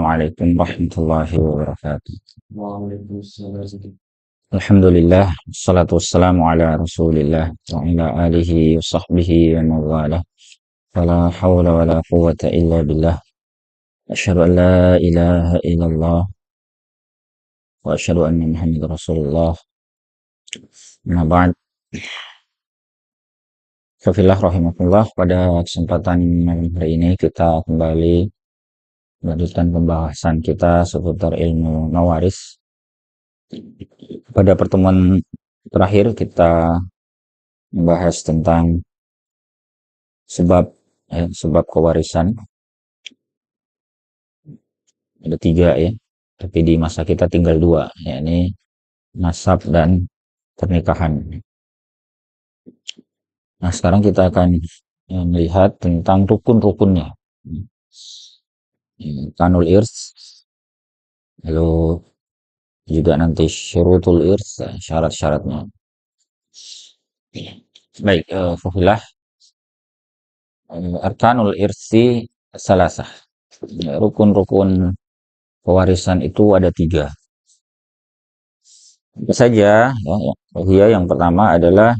Assalamualaikum warahmatullahi wabarakatuh. Waalaikumsalam. Alhamdulillah, wassalatu wassalamu ala rasulillah wa ala alihi wa sahbihi wa mawalah. Wala hawla wala quwwata illa billah. Asyhadu an la ilaha illallah wa asyhadu anna Muhammadar Rasulullah. Amma ba'd. Kafillah rahimakumullah, pada kesempatan malam hari ini kita kembali melanjutkan pembahasan kita seputar ilmu mawaris. Pada pertemuan terakhir kita membahas tentang sebab kewarisan. Ada 3 ya, tapi di masa kita tinggal 2, yakni nasab dan pernikahan. Nah, sekarang kita akan melihat tentang rukun-rukunnya. Kanul irs, lalu juga nanti syurutul irs, syarat-syaratnya. Baik, fahilah arkanul irsi salasah. Rukun-rukun pewarisan itu ada 3. Apa saja ya, yang pertama adalah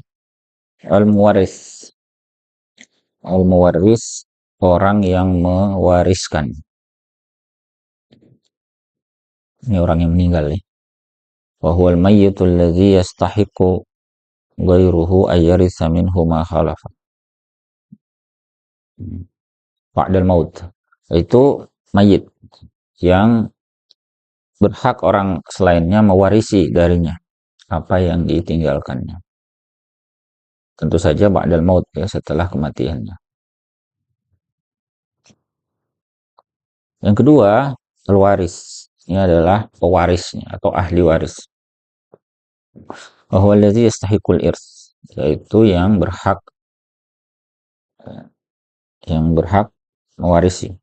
al-muwaris. Al-muwaris, orang yang mewariskan. Ini orang yang meninggal ya. Wa huwal mayyitul ladzi yastahiqu ghairuhu ayyaritha minhu ma khalafa. Ba'dal maut. Itu mayit yang berhak orang selainnya mewarisi darinya apa yang ditinggalkannya. Tentu saja ba'dal maut ya, setelah kematiannya. Yang kedua, al-waris. Ini adalah pewarisnya atau ahli waris. Wa huwa allazi yastahiqul irs, yaitu yang berhak mewarisi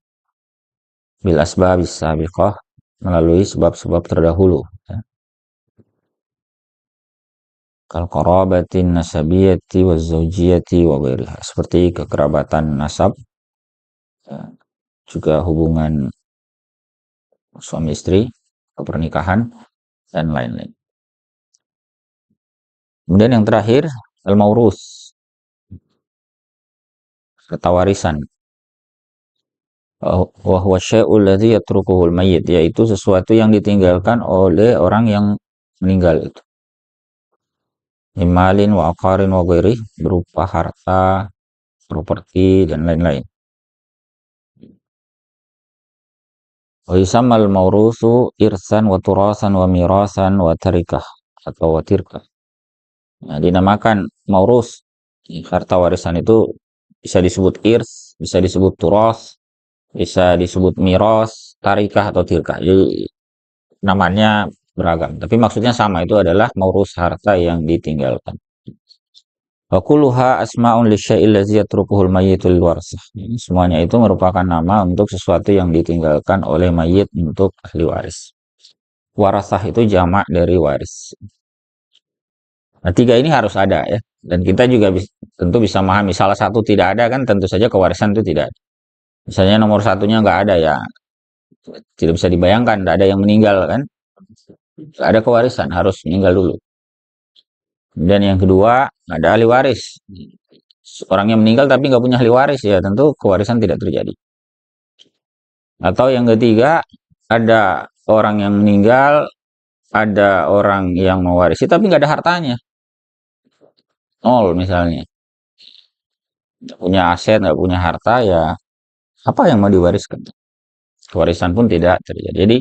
bil asbabis sabiqah, melalui sebab-sebab terdahulu ya. Kal qarabatin nasabiyyati waz zawjiyati wa ghairiha, seperti kekerabatan nasab ya, juga hubungan suami istri, pernikahan dan lain-lain. Kemudian yang terakhir al-maurus, harta warisan. Wa huwa syai'ul ladzi yatrukuhul mayyit, yaitu sesuatu yang ditinggalkan oleh orang yang meninggal itu. Imalin wa aqarin wa ghairi, berupa harta, properti dan lain-lain. Wa yusammal maurusu irsan wa turasan wa mirasan wa tarikah atau wa tirkah. Nah, dinamakan maurus, harta warisan itu bisa disebut irs, bisa disebut turas, bisa disebut miras, tarikah atau tirkah. Jadi namanya beragam, tapi maksudnya sama, itu adalah maurus, harta yang ditinggalkan. Wa kulluha asma'un lisyai'il ladzi yatrukuhul mayyitul warasah. Semuanya itu merupakan nama untuk sesuatu yang ditinggalkan oleh mayit untuk ahli waris. Warasah itu jamak dari waris. Nah, 3 ini harus ada ya, dan kita juga tentu bisa memahami salah satu tidak ada kan tentu saja kewarisan itu tidak ada. Misalnya nomor 1-nya nggak ada ya, tidak bisa dibayangkan, tidak ada yang meninggal kan, nggak ada kewarisan, harus meninggal dulu. Dan yang kedua, ada ahli waris. Orang yang meninggal tapi nggak punya ahli waris, ya tentu kewarisan tidak terjadi. Atau yang ketiga, ada orang yang meninggal, ada orang yang mewarisi tapi nggak ada hartanya, 0 misalnya, nggak punya aset, nggak punya harta, ya apa yang mau diwariskan? Kewarisan pun tidak terjadi. Jadi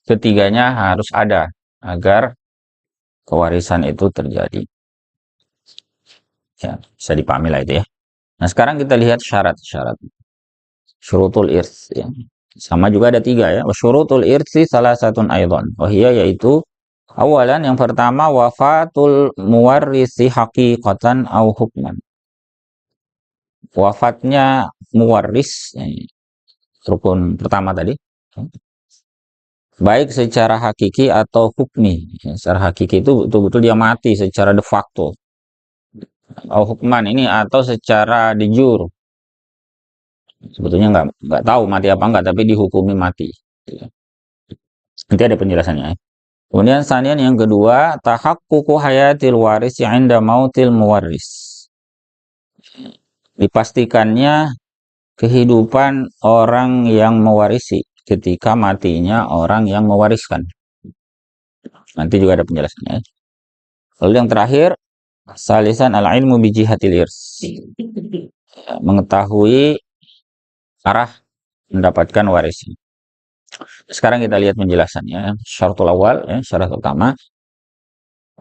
ketiganya harus ada agar kewarisan itu terjadi. Ya, bisa dipahami lah itu ya. Nah, sekarang kita lihat syarat-syarat. Syurutul irs ya. Sama juga ada 3 ya. Syurutul irsi salah satun aidon. Yaitu awalan, yang pertama, wafatul muwarrisi haqiqatan au hukman. Wafatnya muwarris, rukun pertama tadi, baik secara hakiki atau hukmi. Secara hakiki itu betul-betul dia mati secara de facto. Au hukman ini atau secara de jure. Sebetulnya nggak tahu mati apa enggak, tapi dihukumi mati. Nanti ada penjelasannya. Kemudian sanian yang kedua, tahaqququ hayatil waris 'inda mautil muwarris. Dipastikannya kehidupan orang yang mewarisi ketika matinya orang yang mewariskan. Nanti juga ada penjelasannya. Lalu yang terakhir, salisan al-ilmu bi jihatil irs. Mengetahui arah mendapatkan warisnya. Sekarang kita lihat penjelasannya. Syaratul awal, syarat utama.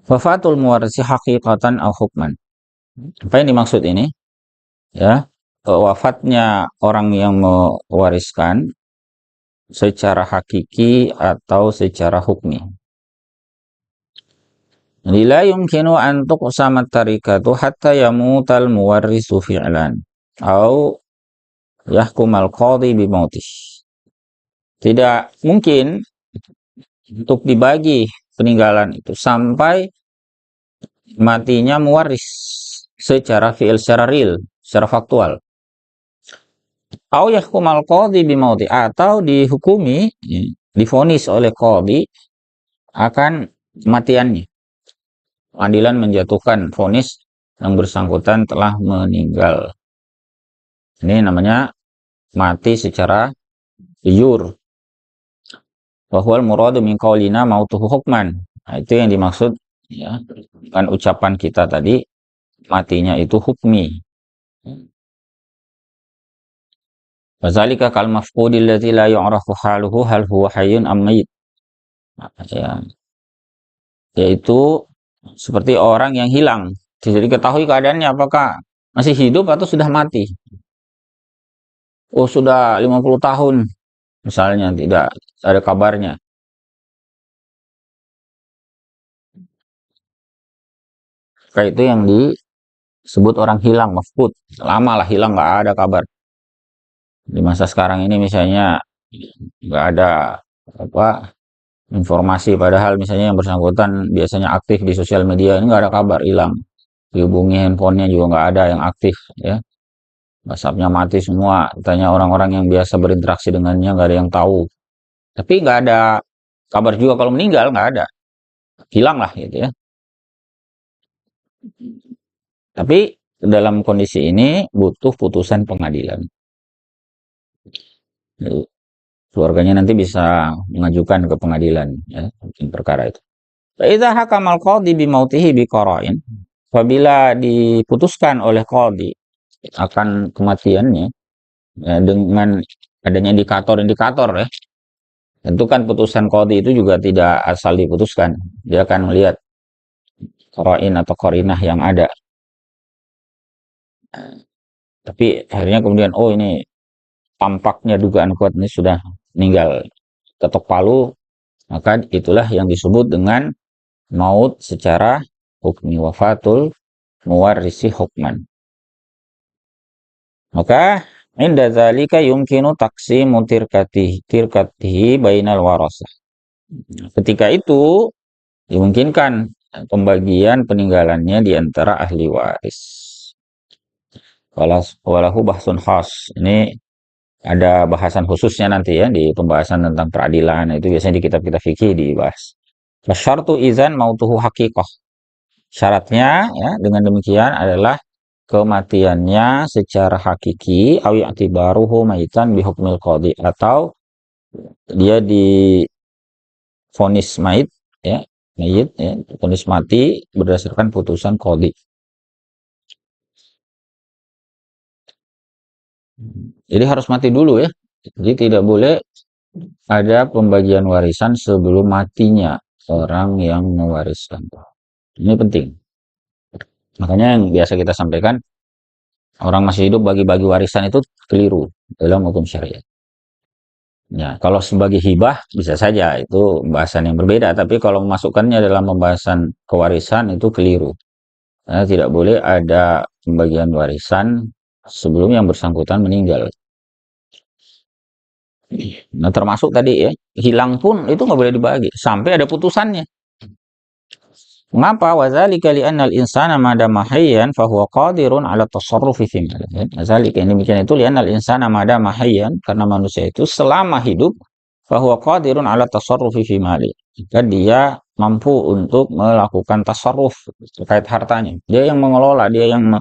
Wafatul muwarisi haqiqatan au hukman. Apa yang dimaksud ini? Ya, wafatnya orang yang mewariskan secara hakiki atau secara hukmi. La yumkinu an tuqsama tarikatu hatta yamutal muwarrisu fi'lan au yahkumal qadhi bi mautih. Tidak mungkin untuk dibagi peninggalan itu sampai matinya mewaris secara fi'il, secara real, secara faktual. Au yahkumal qadhi bi mautih, atau dihukumi, divonis oleh qadhi akan kematiannya. Pengadilan menjatuhkan vonis yang bersangkutan telah meninggal. Ini namanya mati secara jujur. Wahwal muradu min qaulina mautuhu hukman. Nah, itu yang dimaksud ya dengan ucapan kita tadi, matinya itu hukmi. Wazalika kal mafqudi allazi la yu'rafu haluhu hal huwa hayyun am mayyit. Ya. Yaitu seperti orang yang hilang, jadi ketahui keadaannya apakah masih hidup atau sudah mati. Oh, sudah 50 tahun misalnya, tidak ada kabarnya. Kayak itu yang disebut orang hilang, mafqud. Lama lah hilang, nggak ada kabar. Di masa sekarang ini misalnya nggak ada informasi, padahal misalnya yang bersangkutan biasanya aktif di sosial media, ini nggak ada kabar, hilang. Dihubungi handphonenya juga nggak ada yang aktif, ya. WhatsApp-nya mati semua. Tanya orang-orang yang biasa berinteraksi dengannya, nggak ada yang tahu. Tapi nggak ada kabar juga kalau meninggal, nggak ada. Hilang lah gitu ya. Tapi dalam kondisi ini butuh putusan pengadilan. Jadi, keluarganya nanti bisa mengajukan ke pengadilan, ya, perkara itu. Idza hakamal qadhi bi mautihi bi qara'in. Apabila diputuskan oleh qadhi akan kematiannya, ya, dengan adanya indikator-indikator, ya. Tentu kan putusan qadhi itu juga tidak asal diputuskan. Dia akan melihat qara'in atau qarinah yang ada. Tapi akhirnya kemudian, oh ini tampaknya dugaan kuat ini sudah meninggal, ketok palu, maka itulah yang disebut dengan maut secara hukmi, wafatul muwarrisi hukman. Maka inda zalika yumkinu taqsimu tirkatihi bainal warasah. Ketika itu dimungkinkan pembagian peninggalannya di antara ahli waris. Walahu bahsun khas. Ini ada bahasan khususnya nanti ya di pembahasan tentang peradilan. Itu biasanya di kitab-kitab fikih dibahas. Syartu izan mautuhu haqiqah. Syaratnya ya dengan demikian adalah kematiannya secara hakiki, aw i'tibaruhu maitan bi hukmil qadhi, atau dia divonis mayit ya, vonis mati berdasarkan putusan qadhi. Jadi harus mati dulu ya. Jadi tidak boleh ada pembagian warisan sebelum matinya orang yang mewariskan. Ini penting. Makanya yang biasa kita sampaikan, orang masih hidup bagi-bagi warisan itu keliru dalam hukum syariat. Ya, kalau sebagai hibah bisa saja itu pembahasan yang berbeda, tapi kalau memasukkannya dalam pembahasan kewarisan itu keliru. Karena tidak boleh ada pembagian warisan sebelum yang bersangkutan meninggal. Nah, termasuk tadi ya, hilang pun itu nggak boleh dibagi sampai ada putusannya. Mengapa? Wazalika li'annal insana madama hayyan fahuwa qadirun 'ala tasarrufi fi malihi. Wazalika, ini demikian itu li'annal insana madama hayyan, karena manusia itu selama hidup fahuwa qadirun ala tasarrufi fi mali. Jika dia mampu untuk melakukan tasarruf terkait hartanya. Dia yang mengelola, dia yang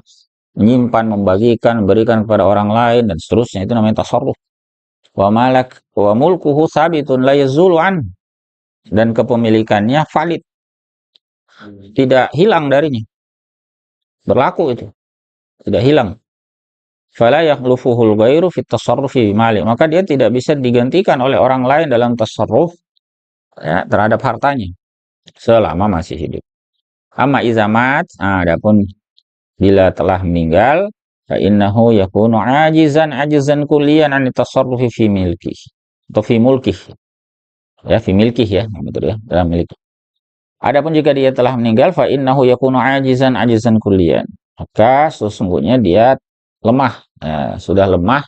menyimpan, membagikan, memberikan kepada orang lain dan seterusnya, itu namanya tasarruf. Wa malak wa mulkuhu sabitun la yazulu an, dan kepemilikannya valid, tidak hilang darinya, berlaku itu, tidak hilang. Fala yakhlufuhul ghairu fit tasarrufi mali, maka dia tidak bisa digantikan oleh orang lain dalam tasarruf ya, terhadap hartanya selama masih hidup. Amma izamat, adapun bila telah meninggal, fa innahu yakunu ajizan kulliyan an tasarrufi fi milki atau fi mulki, ya fi milki ya, betul ya, dalam milik. Adapun jika dia telah meninggal, fa innahu yakunu ajizan kulliyan, maka sesungguhnya dia lemah, ya, sudah lemah,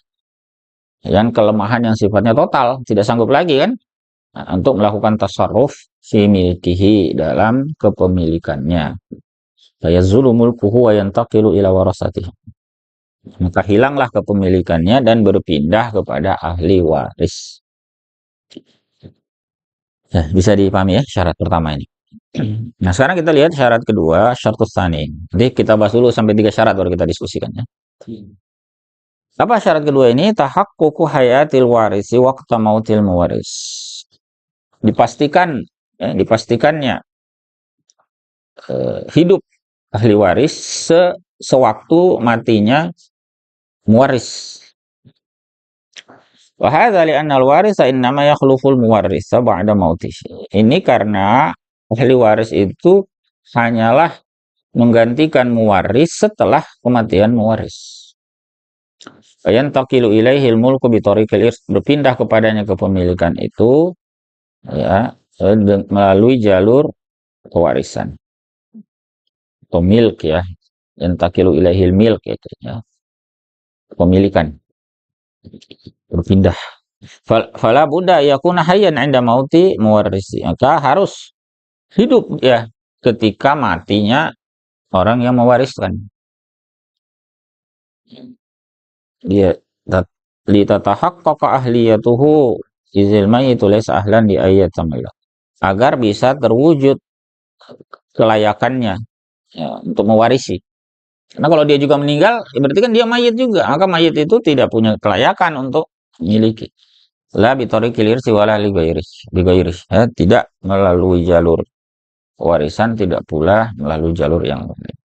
dan kelemahan yang sifatnya total, tidak sanggup lagi kan untuk melakukan tasarruf fi milkihi, dalam kepemilikannya. Fayazulu mulkuhu wa yantaqilu ila warasatihi, maka hilanglah kepemilikannya dan berpindah kepada ahli waris. Ya, bisa dipahami ya syarat pertama ini. Nah, sekarang kita lihat syarat kedua, syaratus tsani. Nanti kita bahas dulu sampai 3 syarat baru kita diskusikan ya. Apa syarat kedua ini? Tahaqququ hayatil warisi waqta mautil muwaris. Dipastikan, ya, dipastikannya hidup ahli waris sewaktu matinya muwaris. Wa hadza li anna al-warisa innama yakhluful muwarrisa ba'da mautihi. Ini karena ahli waris itu hanyalah menggantikan muwaris setelah kematian muwaris. Yantaqilu ilaihil mulku bi tariqil irs, berpindah kepadanya kepemilikan itu ya melalui jalur kewarisan atau milk ya. Yantaqilu ilaihil milk itu ya, kepemilikan berpindah. Fala budda yakuna hayyan 'inda mauti muwarrisi, maka harus hidup ya ketika matinya orang yang mewariskan. Dia li tatahaqqaqa ahliyatuhu izil mayyitu laysa ahlan di ayat samila, agar bisa terwujud kelayakannya ya, untuk mewarisi. Karena kalau dia juga meninggal, ya berarti kan dia mayit juga, maka mayit itu tidak punya kelayakan untuk memiliki. La bitariqil irsi wala li ghairi, ya, tidak melalui jalur warisan, tidak pula melalui jalur yang lain.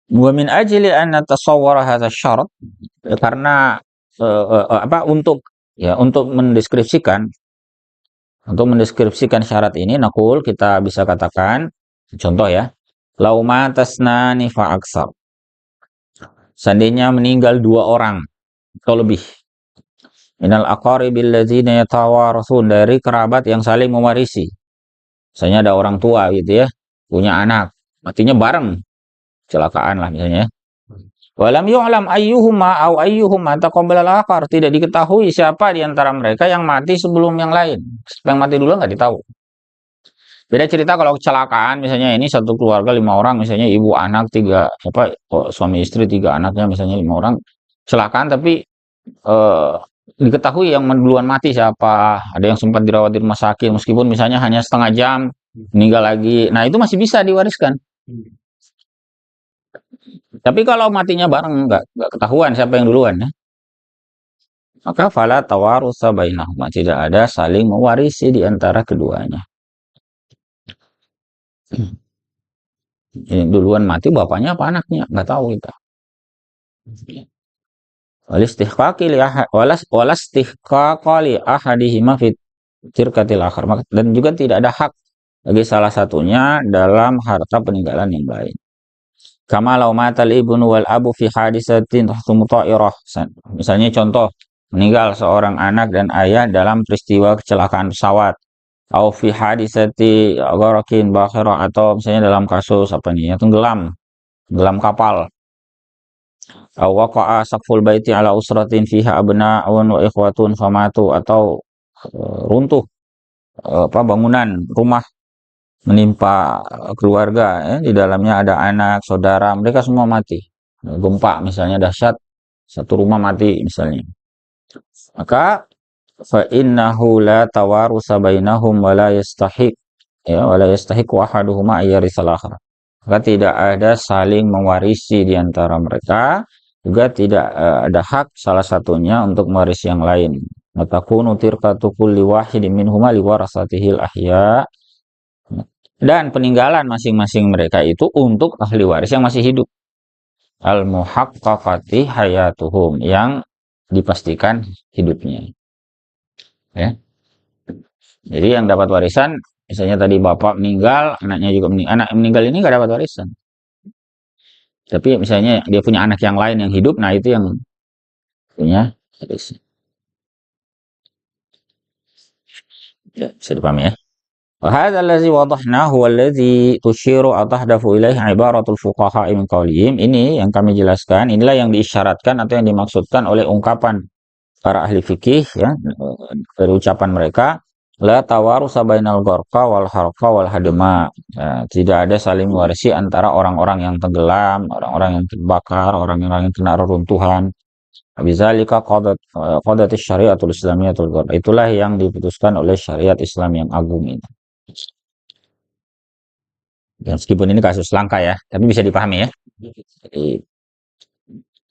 Wa min ajli an natasawwara hadza syarat, karena untuk mendeskripsikan syarat ini, naqul, kita bisa katakan contoh ya, lau matasnani fa aksar, seandainya meninggal 2 orang atau lebih, minal aqaribil ladzina yatawarasun, dari kerabat yang saling mewarisi. Misalnya ada orang tua gitu ya, punya anak, matinya bareng, kecelakaan lah misalnya. Walam yu'lam ayyuhuma aw ayyuhuma taqabbala al-akhar, tidak diketahui siapa di antara mereka yang mati sebelum yang lain. Siapa yang mati dulu nggak ditahu. Beda cerita kalau kecelakaan, misalnya ini satu keluarga 5 orang, misalnya ibu, anak, 3 suami istri 3 anaknya, misalnya 5 orang kecelakaan, tapi diketahui yang duluan mati siapa. Ada yang sempat dirawat di rumah sakit, meskipun misalnya hanya setengah jam, meninggal lagi. Nah, itu masih bisa diwariskan. Tapi kalau matinya bareng, nggak ketahuan siapa yang duluan ya, maka fala tawarusa bainahuma, tidak ada saling mewarisi di antara keduanya. Ini duluan mati bapaknya apa anaknya, nggak tahu kita. Walastihqaqi ahadihima fit tirkatil akhar, dan juga tidak ada hak bagi salah satunya dalam harta peninggalan yang lain. Kama law matal ibnu wal abu fi hadisatin tahtumu ta'irah, misalnya contoh, meninggal seorang anak dan ayah dalam peristiwa kecelakaan pesawat, atau fi hadisati gharakin bakhirah, atau misalnya dalam kasus tenggelam kapal, aw waqa'a saqful baiti ala usratin fiha abna'un wa ikhwatun famatu, atau runtuh bangunan rumah menimpa keluarga ya, di dalamnya ada anak, saudara, mereka semua mati. Gempa misalnya dahsyat, satu rumah mati misalnya. Maka fa innahu la tawarusa bainahum wa la yastahiq wa la yastahiqu ahaduhuma ayyaritsal akhar. Maka tidak ada saling mewarisi di antara mereka, juga tidak ada hak salah satunya untuk mewarisi yang lain. Matakunu tirqatu kulli wahidin minhuma liwarasatihil ahya. Dan peninggalan masing-masing mereka itu untuk ahli waris yang masih hidup. Al-muhaqqaqati hayatuhum, yang dipastikan hidupnya. Ya. Jadi yang dapat warisan, misalnya tadi bapak meninggal, anaknya juga meninggal. Anak meninggal ini nggak dapat warisan. Tapi misalnya dia punya anak yang lain yang hidup, nah itu yang punya warisan. Ya, bisa dipahami ya. وهذا الذي وضحناه هو الذي تشير أو تهدف إليه عبارة الفقهاء من قولهم. Ini yang kami jelaskan, inilah yang diisyaratkan atau yang dimaksudkan oleh ungkapan para ahli fikih, ya, dari ucapan mereka, la tawarusa bainal gharqa wal harqa wal hadma. Tidak ada saling mewarisi antara orang-orang yang tenggelam, orang-orang yang terbakar, orang-orang yang kena reruntuhan. Bizalika qadat syariatul islamiyatul gharqa. Itulah yang diputuskan oleh syariat Islam yang agung ini. Ya, meskipun ini kasus langka ya, tapi bisa dipahami ya. Jadi,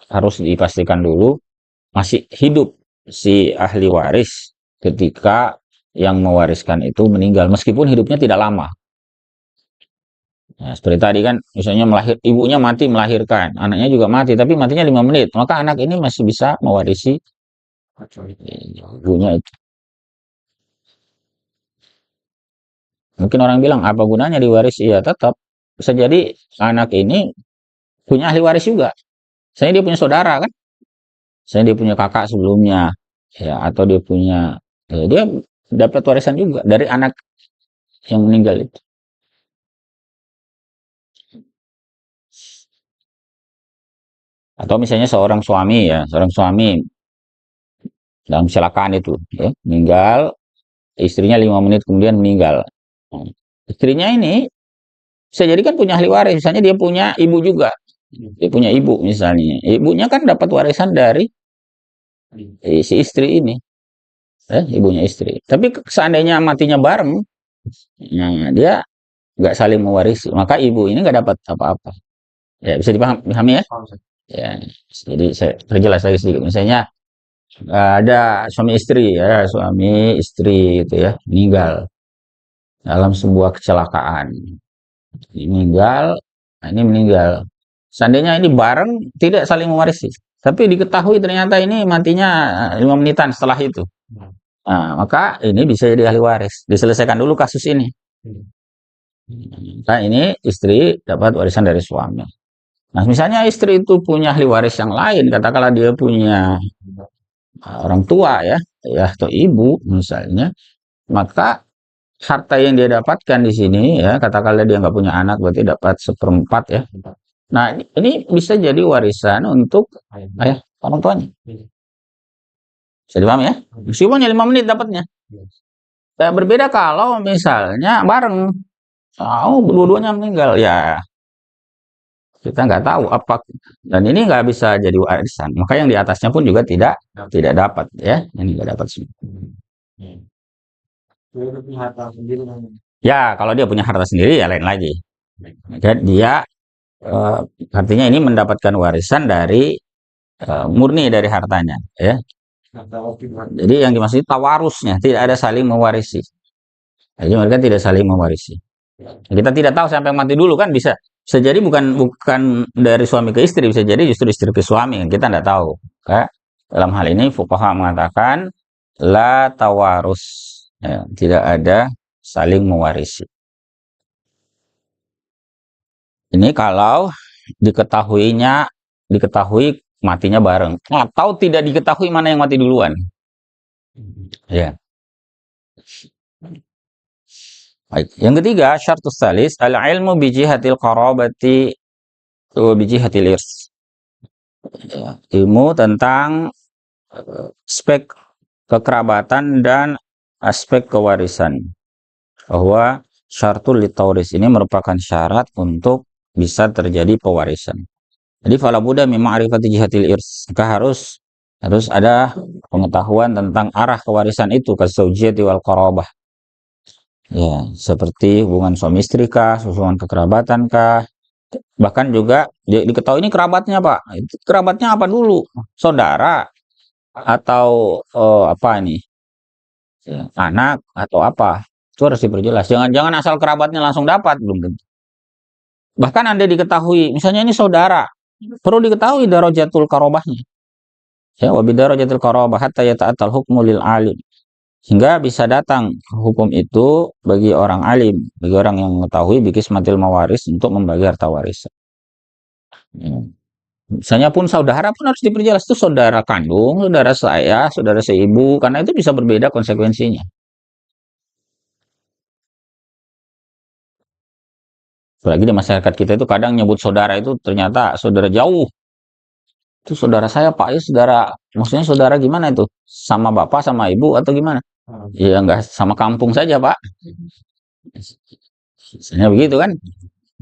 harus dipastikan dulu masih hidup si ahli waris ketika yang mewariskan itu meninggal, meskipun hidupnya tidak lama. Nah, seperti tadi kan, misalnya ibunya mati melahirkan, anaknya juga mati, tapi matinya 5 menit, maka anak ini masih bisa mewarisi ibunya itu. Mungkin orang bilang, apa gunanya diwaris? Iya, tetap. Bisa jadi anak ini punya ahli waris juga. Misalnya dia punya saudara kan? Misalnya dia punya kakak sebelumnya, ya, atau dia punya, dia dapat warisan juga dari anak yang meninggal itu. Atau misalnya seorang suami dalam kecelakaan itu, ya, meninggal, istrinya 5 menit kemudian meninggal. Nah, istrinya ini bisa jadi kan punya ahli waris, misalnya dia punya ibu juga, dia punya ibu misalnya, ibunya kan dapat warisan dari si istri ini, ibunya istri. Tapi seandainya matinya bareng, nah dia nggak saling mewarisi, maka ibu ini nggak dapat apa-apa. Ya, bisa dipahami ya? Ya, jadi saya perjelas lagi sedikit. Misalnya ada suami istri gitu ya, meninggal dalam sebuah kecelakaan. Ini meninggal. Seandainya ini bareng, tidak saling mewarisi. Tapi diketahui ternyata ini matinya 5 menitan setelah itu. Nah, maka ini bisa jadi ahli waris. Diselesaikan dulu kasus ini. Nah, ini istri dapat warisan dari suami. Nah, misalnya istri itu punya ahli waris yang lain, katakanlah dia punya orang tua ya, atau ibu misalnya, maka harta yang dia dapatkan di sini ya, katakanlah dia nggak punya anak, berarti dapat 1/4 ya. Nah, ini bisa jadi warisan untuk ayah orang tuanya. Bisa dipahami ya? Meskipun 5 menit dapatnya. Berbeda kalau misalnya bareng, dua-duanya meninggal, ya kita nggak tahu apa, dan ini nggak bisa jadi warisan. Maka yang di atasnya pun juga tidak dapat ya, ini nggak dapat semua. Ya, kalau dia punya harta sendiri ya lain lagi. Jadi dia artinya ini mendapatkan warisan dari murni dari hartanya ya. Jadi yang dimaksud tawarusnya, tidak ada saling mewarisi. Jadi mereka tidak saling mewarisi. Kita tidak tahu sampai mati dulu kan, bisa jadi bukan dari suami ke istri, bisa jadi justru istri ke suami, kita tidak tahu. Dalam hal ini fuqaha mengatakan la tawarus, ya, tidak ada saling mewarisi. Ini kalau diketahui matinya bareng, atau tidak diketahui mana yang mati duluan. Ya. Baik. Yang ketiga, syartus salis al-ilmu bijihatil qarabati wa bijihatil irs. Ya, ilmu tentang aspek kekerabatan dan aspek kewarisan. Bahwa syartul litauris ini merupakan syarat untuk bisa terjadi pewarisan. Jadi fala budda min ma'rifati jihatil irs. Maka harus Harus ada pengetahuan tentang arah kewarisan itu, kazaujiyati wal qarabah. Ya, seperti hubungan suami istri kah, hubungan kekerabatan kah, bahkan juga diketahui ini kerabatnya Pak. Itu kerabatnya apa dulu? Saudara atau apa ini? Ya, anak atau apa? Itu harus diperjelas. Jangan-jangan asal kerabatnya langsung dapat, belum tentu. Bahkan Anda diketahui, misalnya ini saudara, perlu diketahui darajatul qarabahnya. Ya, wa bidarajatil qarabah hatta yata'attal hukmu lil alim. Sehingga bisa datang hukum itu bagi orang alim, bagi orang yang mengetahui bikismatil mawaris untuk membagi harta warisan. Ya. Misalnya pun saudara pun harus diperjelas itu saudara kandung, saudara saya, saudara seibu, karena itu bisa berbeda konsekuensinya. Apalagi di masyarakat kita itu kadang nyebut saudara itu ternyata saudara jauh. Itu saudara saya Pak, itu saudara, maksudnya saudara gimana itu? Sama bapak, sama ibu atau gimana? Ya enggak sama kampung saja Pak. Misalnya begitu kan?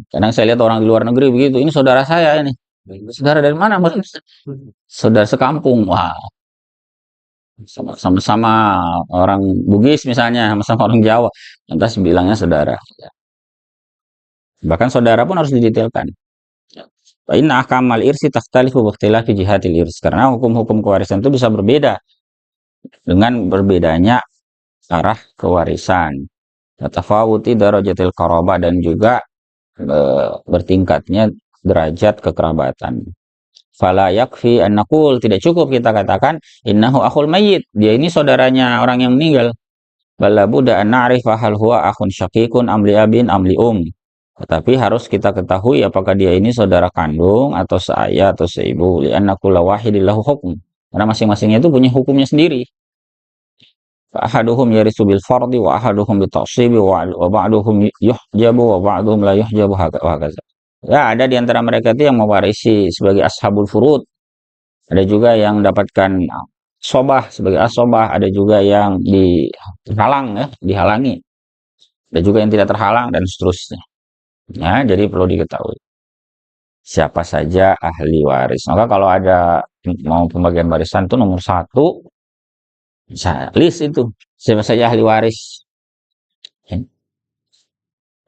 Kadang saya lihat orang di luar negeri begitu, ini saudara saya ini. Saudara dari mana? Saudara sekampung. Wah, sama-sama orang Bugis misalnya, sama-sama orang Jawa. Lantas bilangnya saudara. Bahkan saudara pun harus didetailkan. Fa inna ahkamal irsi takhtalifu bi ikhtilafi jihatil irs. Karena hukum-hukum kewarisan itu bisa berbeda dengan berbedanya arah kewarisan. Tafawuti darajatil qarabah dan juga bertingkatnya derajat kekerabatan. Fala yakfi an naqul, tidak cukup kita katakan innahu akhul mayyit, dia ini saudaranya orang yang meninggal. Bala budda an na'rifa hal huwa akhun syaqiqun amli abin amli tetapi harus kita ketahui apakah dia ini saudara kandung atau seayah atau seibu, li'anna kulla wahidin lahu hukm, karena masing-masingnya itu punya hukumnya sendiri. Fa ahaduhum yarisu bil fardi wa ahaduhum bi ta'sibi wa ba'duhum yuhjabu wa ba'duhum la yuhjabu hakaza. Ya, ada di antara mereka itu yang mewarisi sebagai ashabul furud. Ada juga yang mendapatkan sobah sebagai asobah. Ada juga yang dihalang ya, dihalangi. Ada juga yang tidak terhalang dan seterusnya. Ya, jadi perlu diketahui siapa saja ahli waris. Maka kalau ada mau pembagian warisan itu nomor 1, bisa list itu siapa saja ahli waris. Ya.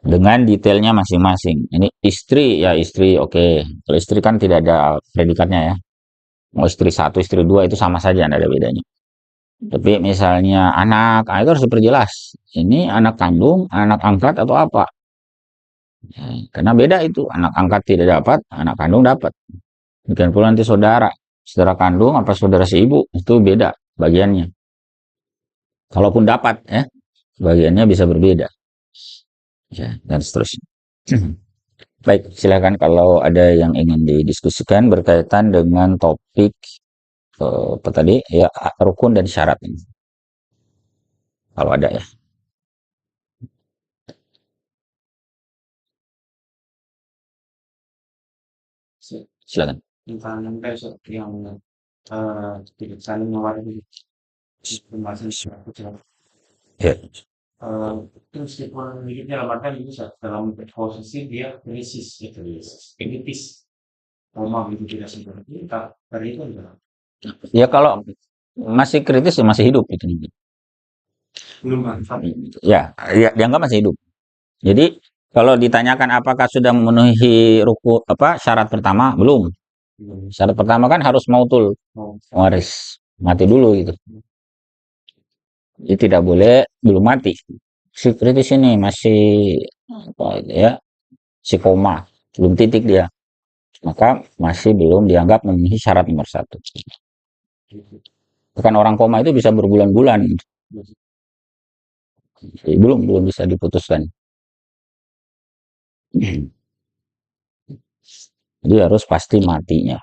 Dengan detailnya masing-masing. Ini istri, ya istri, oke. Kalau istri kan tidak ada predikatnya ya. Mau istri 1, istri 2 itu sama saja, tidak ada bedanya. Tapi misalnya anak, itu harus diperjelas. Ini anak kandung, anak angkat atau apa? Ya, karena beda itu, anak angkat tidak dapat, anak kandung dapat. Demikian pula nanti saudara, saudara kandung apa saudara seibu, itu beda bagiannya. Kalaupun dapat ya, bagiannya bisa berbeda. Ya, dan seterusnya. Baik, silakan kalau ada yang ingin didiskusikan berkaitan dengan topik apa tadi ya, rukun dan syarat ini. Kalau ada ya. Silakan. Tentang besok yang tidak saling mewarisi pembahasan suatu Ya. itu meskipan begitu dalam artian bisa dalam posisi dia krisis gitu kritis trauma gitu tidak seperti itu dari itu enggak Ya kalau masih kritis ya masih hidup gitu. belum mantap Ya, ya dianggap masih hidup. Jadi kalau ditanyakan apakah sudah memenuhi syarat pertama, belum. Syarat pertama kan harus mautul waris, mati dulu gitu. Jadi tidak boleh belum mati. Si kritis ini masih apa ya, si koma, belum titik dia. Maka masih belum dianggap memenuhi syarat nomor 1. Bahkan orang koma itu bisa berbulan-bulan. Jadi belum bisa diputuskan. Jadi harus pasti matinya.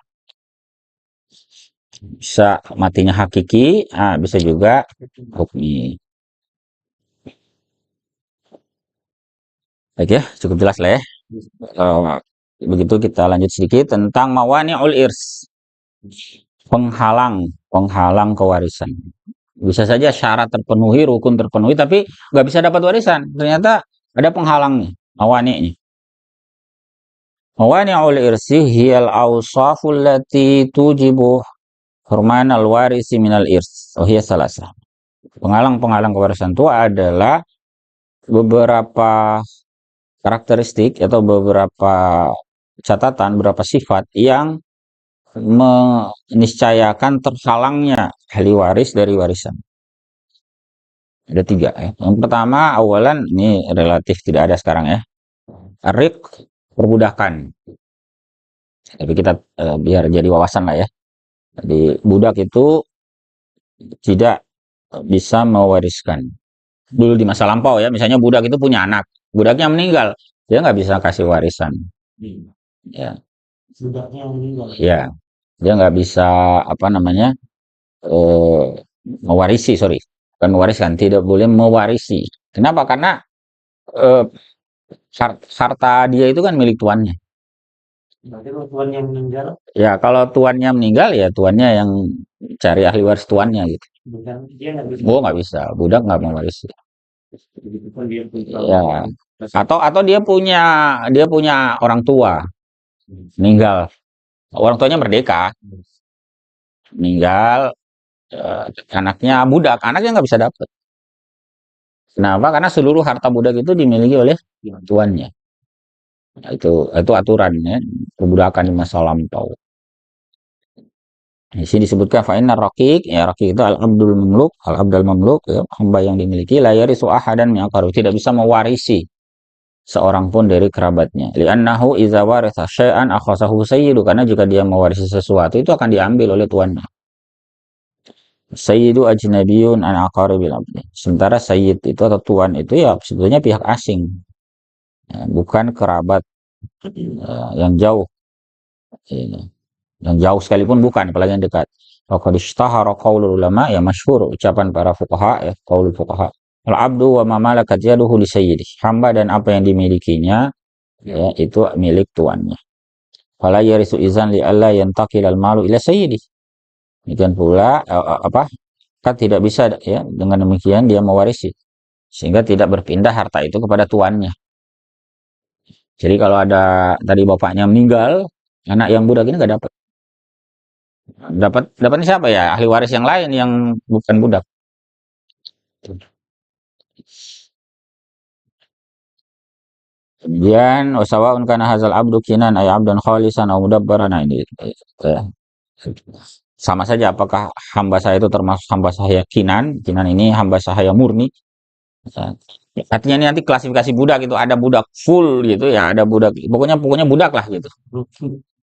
Bisa matinya hakiki, bisa juga hukmi. Baik ya, cukup jelas lah ya. Begitu kita lanjut sedikit tentang mawani'ul irs. Penghalang kewarisan. Bisa saja syarat terpenuhi, rukun terpenuhi, tapi nggak bisa dapat warisan. Ternyata ada penghalang nih, mawani'nya. Mawani'ul irsi hiyal awsaful lati tujibu hurman al-warisi minal irs. Oh iya salasah. Penghalang-penghalang kewarisan itu adalah beberapa karakteristik atau beberapa catatan, beberapa sifat yang meniscayakan terhalangnya ahli waris dari warisan. Ada 3 ya. Yang pertama, awalan ini relatif tidak ada sekarang ya. Arik, perbudakan. Tapi kita biar jadi wawasan lah ya. Jadi budak itu tidak bisa mewariskan. Dulu di masa lampau ya, misalnya budak itu punya anak, budaknya meninggal, dia nggak bisa kasih warisan. Ya, Budaknya meninggal. ya, dia nggak bisa apa namanya mewarisi, sorry, bukan mewariskan, tidak boleh mewarisi. Kenapa? Karena eh, harta dia itu kan milik tuannya. Berarti kalau tuannya meninggal, Ya, kalau tuannya meninggal ya tuannya yang cari ahli waris tuannya gitu. bukan dia nggak bisa. Oh, nggak bisa, budak nggak mewarisi. Begitupun dia punya. Ya, atau dia punya orang tua meninggal, orang tuanya merdeka, meninggal, anaknya budak, anaknya nggak bisa dapat. Kenapa? Karena seluruh harta budak itu dimiliki oleh tuannya. Nah, itu aturannya perbudakan di masa lampau. Di sini disebutkan fa'inna raqiq, ya raqiq itu al-abdul mamluk, al-abdal mamluk, ya, hamba yang dimiliki la yarisu ahadan min aqarib, tidak bisa mewarisi seorang pun dari kerabatnya. Li'annahu idza waritha syai'an akhasahu sayyidu, karena jika dia mewarisi sesuatu itu akan diambil oleh tuannya. Sayyidu ajnabiyun an aqaribil abdi. Sementara sayyid itu atau tuan itu ya sebetulnya pihak asing. Ya, bukan kerabat yang jauh. Ya, yang jauh sekalipun bukan, apalagi yang dekat. Faqad ishtahara qaulul ulama, ya masyhur ucapan para fuqaha ya, qaulul fuqaha. Al abdu wa ma malakat yaduhu li sayyidih. Hamba dan apa yang dimilikinya ya itu milik tuannya. Fala yarisu izan li alla yantaqil al malu ila sayyidih. Demikian pula kan tidak bisa ya dengan demikian dia mewarisi sehingga tidak berpindah harta itu kepada tuannya. Jadi kalau ada tadi bapaknya meninggal, anak yang budak ini nggak dapat. Dapatnya siapa ya? Ahli waris yang lain yang bukan budak. Kemudian wasawaun kana hazal abdu kinan ay abdan khalisan aw mudabbaran. Nah, ini ya. Sama saja apakah hamba saya itu termasuk hamba saya kinan ini hamba saya murni. Ya. Artinya ini nanti klasifikasi budak itu ada budak full gitu ya, ada budak pokoknya budak lah gitu.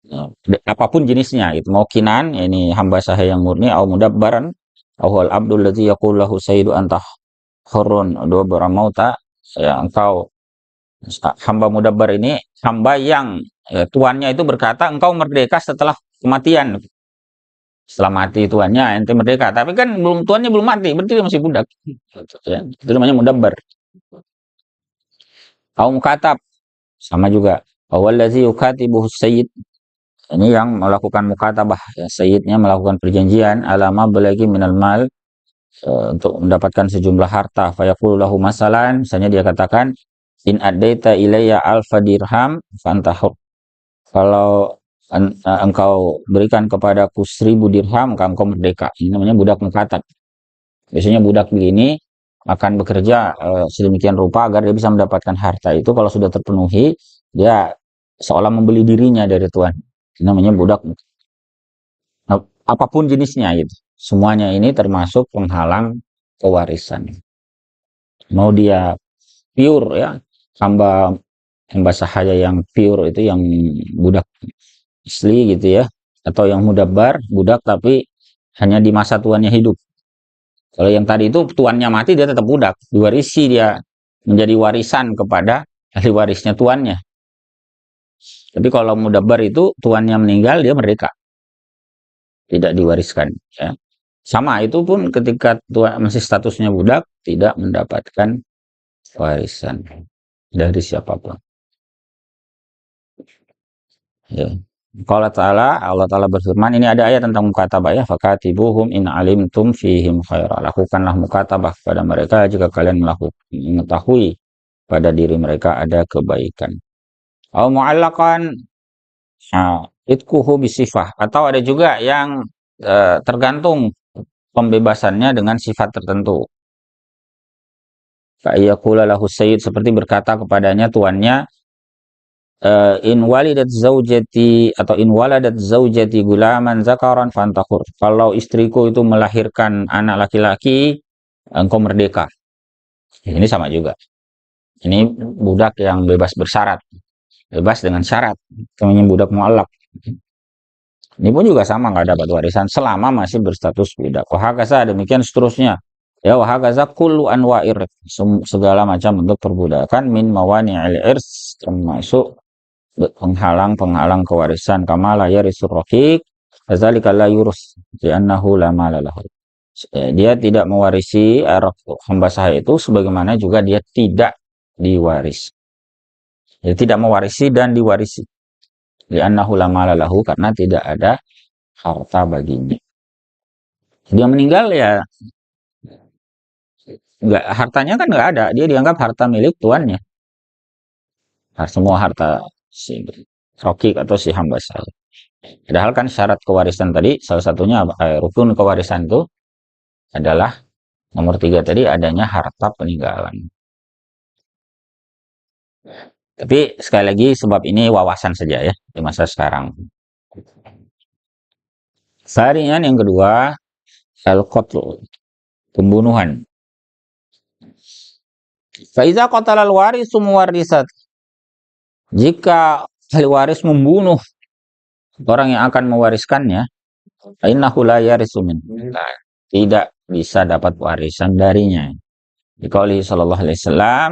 Ya, apapun jenisnya itu mau kinan ini hamba saya yang murni au mudabbaran au al abdul ladzi yaqulu lahu sayyidu anta hurrun dua mauta, ya engkau hamba mudabbar ini hamba yang ya, tuannya itu berkata engkau merdeka setelah kematian. Setelah mati tuannya ente merdeka, tapi kan tuannya belum mati, berarti dia masih budak. Ya, itu namanya mudabbar. Au mukatab sama juga. Awallazi yukatibuhu sayyid, ini yang melakukan mukatabah ya, sayyidnya melakukan perjanjian alama belagi minal mal untuk mendapatkan sejumlah harta. Fayaqulu lahu masalan, misalnya dia katakan in adaita ilayya alfa dirham fantahur, kalau engkau berikan kepadaku 1000 dirham engkau merdeka. Ini namanya budak mukatab. Biasanya budak begini akan bekerja sedemikian rupa agar dia bisa mendapatkan harta itu. Kalau sudah terpenuhi, dia seolah membeli dirinya dari tuan. Ini namanya budak. Nah, apapun jenisnya gitu. Semuanya ini termasuk penghalang pewarisan. Mau dia pure ya, hamba sahaya yang pure itu yang budak asli gitu ya, atau yang mudabbar budak tapi hanya di masa tuannya hidup. Kalau yang tadi itu tuannya mati dia tetap budak, diwarisi, dia menjadi warisan kepada ahli warisnya tuannya. Tapi kalau mudabbar itu tuannya meninggal dia merdeka, tidak diwariskan ya. Sama itu pun ketika tuan masih statusnya budak tidak mendapatkan warisan dari siapapun ya. Allah Ta'ala berfirman, ini ada ayat tentang mukatabah ya, fakatibuhum in alimtum fihim khaira, lakukanlah mukatabah pada mereka jika kalian mengetahui pada diri mereka ada kebaikan. Au mu'allaqan itkuhu bisifah, atau ada juga yang tergantung pembebasannya dengan sifat tertentu. Fa'iyakula lahu sayyid, seperti berkata kepadanya tuannya, in walidat zaujati atau in waladat zaujati gulaman zakaran fantakur. Kalau istriku itu melahirkan anak laki-laki, engkau merdeka. Ini sama juga. Ini budak yang bebas bersyarat, bebas dengan syarat, namanya budak mu'allaq. Ini pun juga sama, nggak dapat warisan selama masih berstatus budak. Wahakaza, demikian seterusnya. Ya, wahakaza kullu anwa'ir, segala macam bentuk perbudakan, min mawani'il irs, termasuk penghalang-penghalang kewarisan, kama la yarisur raqiq, kadzalika la yurus li'annahu la mala lahu. Dia tidak mewarisi hamba sahaya itu sebagaimana juga dia tidak diwaris. Dia tidak mewarisi dan diwarisi. Li'annahu la mala lahu, karena tidak ada harta baginya. Dia meninggal ya enggak, hartanya kan nggak ada, dia dianggap harta milik tuannya. Semua harta si rokik atau si hamba sahaya. Padahal kan syarat kewarisan tadi, salah satunya rukun kewarisan itu adalah nomor 3 tadi, adanya harta peninggalan. Tapi sekali lagi, sebab ini wawasan saja ya di masa sekarang. Varian yang kedua, al-qatl, pembunuhan. Faiza qatalal warisu muwarrisat, jika ahli waris membunuh orang yang akan mewariskannya, innahu la yarisu min, tidak bisa dapat warisan darinya. Dikauli sallallahu alaihi wasallam,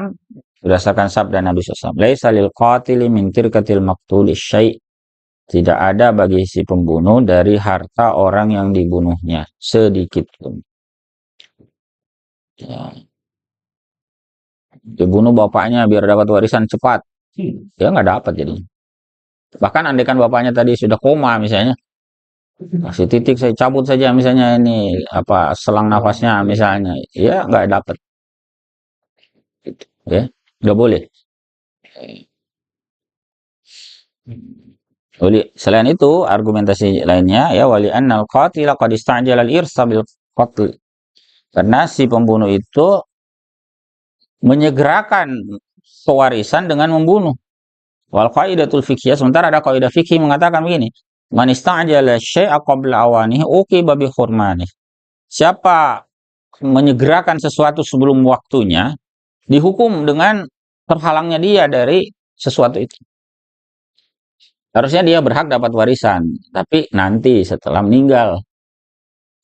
berdasarkan sabda Nabi SAW, laisa lil qatili min tirkatil maqtuli syai', tidak ada bagi si pembunuh dari harta orang yang dibunuhnya sedikit pun. Ya. Dibunuh bapaknya biar dapat warisan cepat, ya nggak dapat jadinya. Bahkan andaikan bapaknya tadi sudah koma misalnya, kasih titik saya cabut saja misalnya, ini apa selang nafasnya misalnya, ya nggak dapat. Ya, nggak boleh. Selain itu, argumentasi lainnya ya, wali annal qatila qad istajala al-irsa bil qatl, karena si pembunuh itu menyegerakan pewarisan dengan membunuh. Wal qaidatul fiqhiyah, sementara ada kaidah fikih mengatakan begini, man istajala syai'a qabla awanihi uqiba bi hurmanihi. Siapa menyegerakan sesuatu sebelum waktunya, dihukum dengan terhalangnya dia dari sesuatu itu. Harusnya dia berhak dapat warisan, tapi nanti setelah meninggal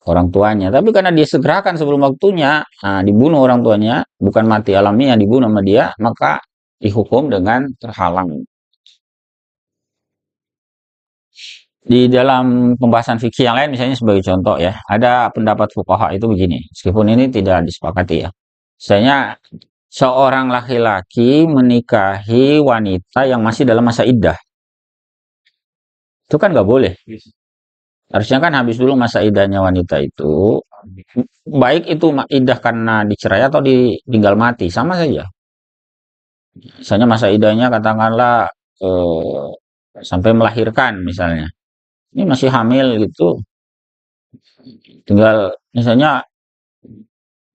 orang tuanya. Tapi karena dia segerakan sebelum waktunya, dibunuh orang tuanya, bukan mati alamiah, dibunuh sama dia, maka dihukum dengan terhalang. Di dalam pembahasan fikih yang lain, misalnya sebagai contoh ya, ada pendapat fuqaha itu begini, meskipun ini tidak disepakati ya. Misalnya seorang laki-laki menikahi wanita yang masih dalam masa iddah, itu kan nggak boleh. Harusnya kan habis dulu masa iddahnya wanita itu, baik itu iddah karena dicerai atau ditinggal mati, sama saja. Misalnya masa iddahnya katakanlah sampai melahirkan misalnya, ini masih hamil gitu, tinggal misalnya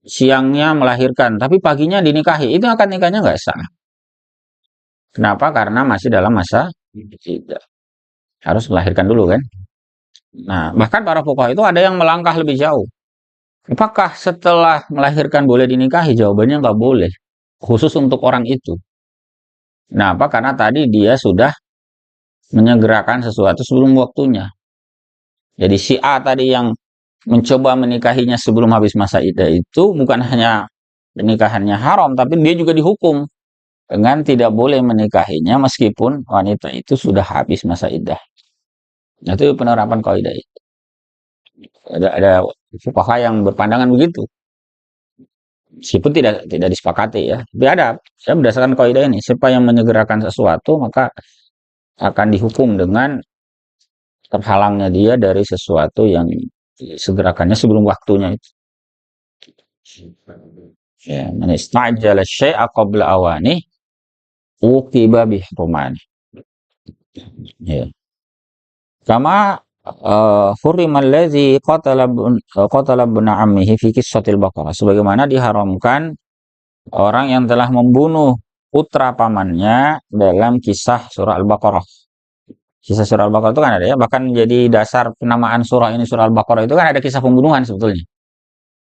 siangnya melahirkan, tapi paginya dinikahi, itu akan nikahnya nggak sah. Kenapa? Karena masih dalam masa iddah. Harus melahirkan dulu kan. Nah, bahkan para fuqaha itu ada yang melangkah lebih jauh. Apakah setelah melahirkan boleh dinikahi? Jawabannya nggak boleh. Khusus untuk orang itu. Nah, apa? Karena tadi dia sudah menyegerakan sesuatu sebelum waktunya. Jadi si A tadi yang mencoba menikahinya sebelum habis masa iddah itu bukan hanya pernikahannya haram, tapi dia juga dihukum dengan tidak boleh menikahinya meskipun wanita itu sudah habis masa iddah. Nah, itu penerapan kaidah itu. Ada fuqaha yang berpandangan begitu. Meskipun tidak disepakati ya. Tapi ada, saya berdasarkan kaidah ini, siapa yang menyegerakan sesuatu maka akan dihukum dengan terhalangnya dia dari sesuatu yang disegerakannya sebelum waktunya itu. Ya, man istajala syai'a qabla awani uqiba bi hurmani. Ya. Kama hurrimal ladzi qatala ibna ammihi fi qissatil Baqarah, sebagaimana diharamkan orang yang telah membunuh putra pamannya dalam kisah surah Al-Baqarah. Kisah surah Al-Baqarah itu kan ada ya, bahkan jadi dasar penamaan surah ini surah Al-Baqarah itu kan ada kisah pembunuhan sebetulnya.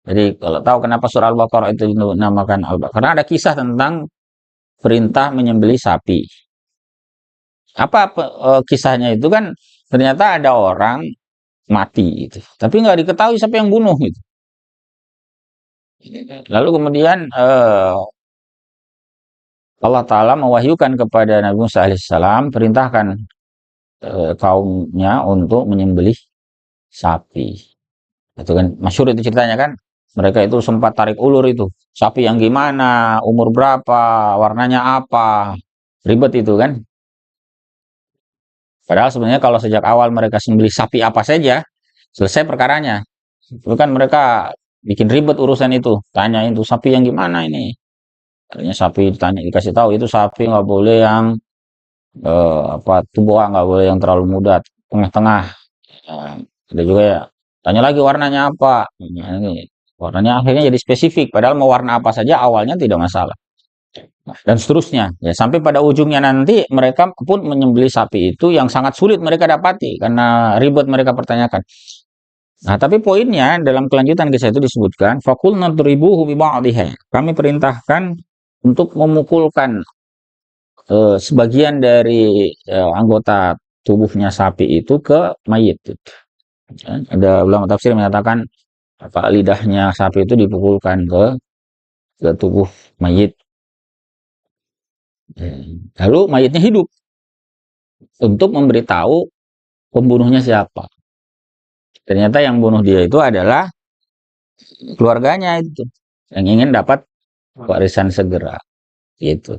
Jadi kalau tahu kenapa surah Al-Baqarah itu dinamakan Al-Baqarah, karena ada kisah tentang perintah menyembelih sapi. Apa kisahnya itu kan ternyata ada orang mati gitu, tapi nggak diketahui siapa yang bunuh gitu. Lalu kemudian Allah Ta'ala mewahyukan kepada Nabi Musa alaihissalam, perintahkan kaumnya untuk menyembelih sapi. Itu kan masyhur itu ceritanya kan. Mereka itu sempat tarik ulur itu. Sapi yang gimana, umur berapa, warnanya apa. Ribet itu kan. Padahal sebenarnya kalau sejak awal mereka sembelih sapi apa saja, selesai perkaranya. Itu kan mereka bikin ribet urusan itu. Tanya itu sapi yang gimana ini. Artinya sapi ditanya, dikasih tahu itu sapi nggak boleh yang tua, nggak boleh yang terlalu muda, tengah-tengah. Ada juga ya. Tanya lagi warnanya apa. Nah, ini warnanya akhirnya jadi spesifik. Padahal mau warna apa saja awalnya tidak masalah. Nah, dan seterusnya. Ya, sampai pada ujungnya nanti mereka pun menyembelih sapi itu yang sangat sulit mereka dapati karena ribet mereka pertanyakan. Nah, tapi poinnya dalam kelanjutan kisah itu disebutkan, fakulna nadribuhu bi ba'dihha. Kami perintahkan untuk memukulkan sebagian dari anggota tubuhnya sapi itu ke mayit. Ada ulama tafsir mengatakan lidahnya sapi itu dipukulkan ke tubuh mayit. Lalu mayitnya hidup untuk memberitahu pembunuhnya siapa. Ternyata yang bunuh dia itu adalah keluarganya itu yang ingin dapat warisan segera. Gitu.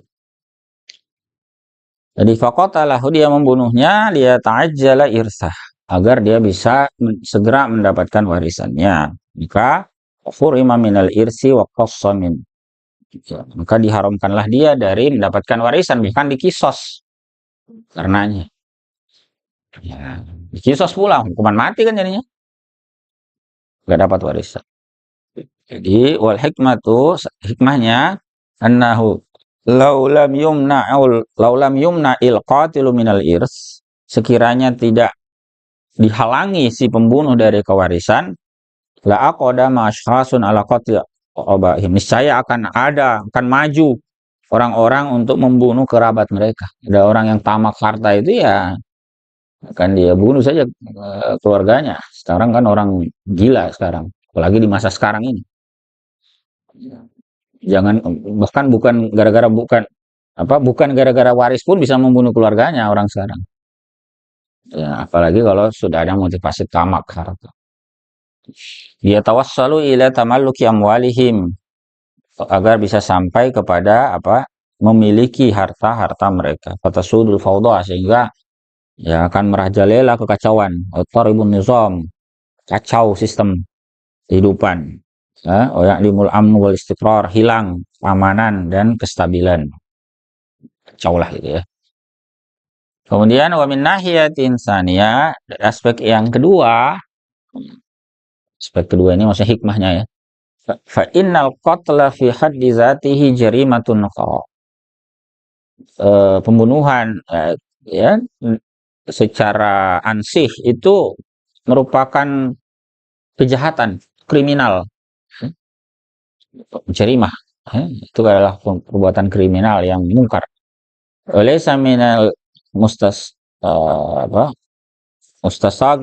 Jadi faqatalahu, dia membunuhnya, dia ta'ajjala irsah, agar dia bisa segera mendapatkan warisannya. Maka furima minal irsi wa qassa min. Maka diharamkanlah dia dari mendapatkan warisan, bahkan dikisos karenanya. Ya, dikisos pula, hukuman mati kan jadinya. Gak dapat warisan. Jadi wal hikmahnya annahu laulam yumna il qatilu minal irs, sekiranya tidak dihalangi si pembunuh dari kewarisan, la aqdama ashkhasun ala qatl abahim, niscaya akan maju orang-orang untuk membunuh kerabat mereka. Ada orang yang tamak harta itu ya akan dia bunuh saja keluarganya. Sekarang kan orang gila sekarang, apalagi di masa sekarang ini. Jangan, bahkan bukan gara-gara waris pun bisa membunuh keluarganya orang sekarang. Ya, apalagi kalau sudah ada motivasi tamak harta. Dia tawassalu ila tamalluki amwalihim, agar bisa sampai kepada memiliki harta-harta mereka. Kata sudul fawdah, sehingga ya akan merajalela kekacauan, taribun nizam, kacau sistem kehidupan. Ya, ya'limul amnu wal istiqrar, hilang keamanan dan kestabilan. Kacau lah gitu ya. Kemudian wa min nahiyatin saniyah, aspek kedua ini maksudnya hikmahnya ya. Fa innal qatla fi haddi zatihi jarimatun nuqra. Pembunuhan ya secara ansih itu merupakan kejahatan kriminal. Jarimah itu adalah perbuatan kriminal yang mungkar. Oleh saminal mustasagi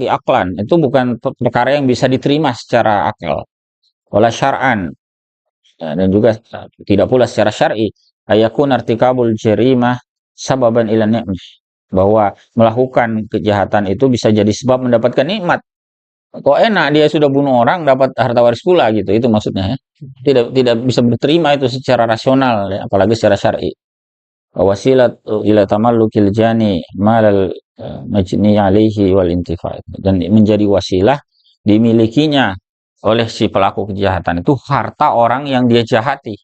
aklan, itu bukan perkara yang bisa diterima secara akal. Wala syar'an, dan juga tidak pula secara syar'i. Ayakun artikabul jarimah sababan ila ni'mah, bahwa melakukan kejahatan itu bisa jadi sebab mendapatkan nikmat. Kok enak dia sudah bunuh orang dapat harta waris pula gitu, itu maksudnya ya. Tidak bisa diterima itu secara rasional ya, apalagi secara syar'i. Wasilat ila tamallukil jani malal majni alaihi wal intifa, dan menjadi wasilah dimilikinya oleh si pelaku kejahatan itu harta orang yang dia jahati.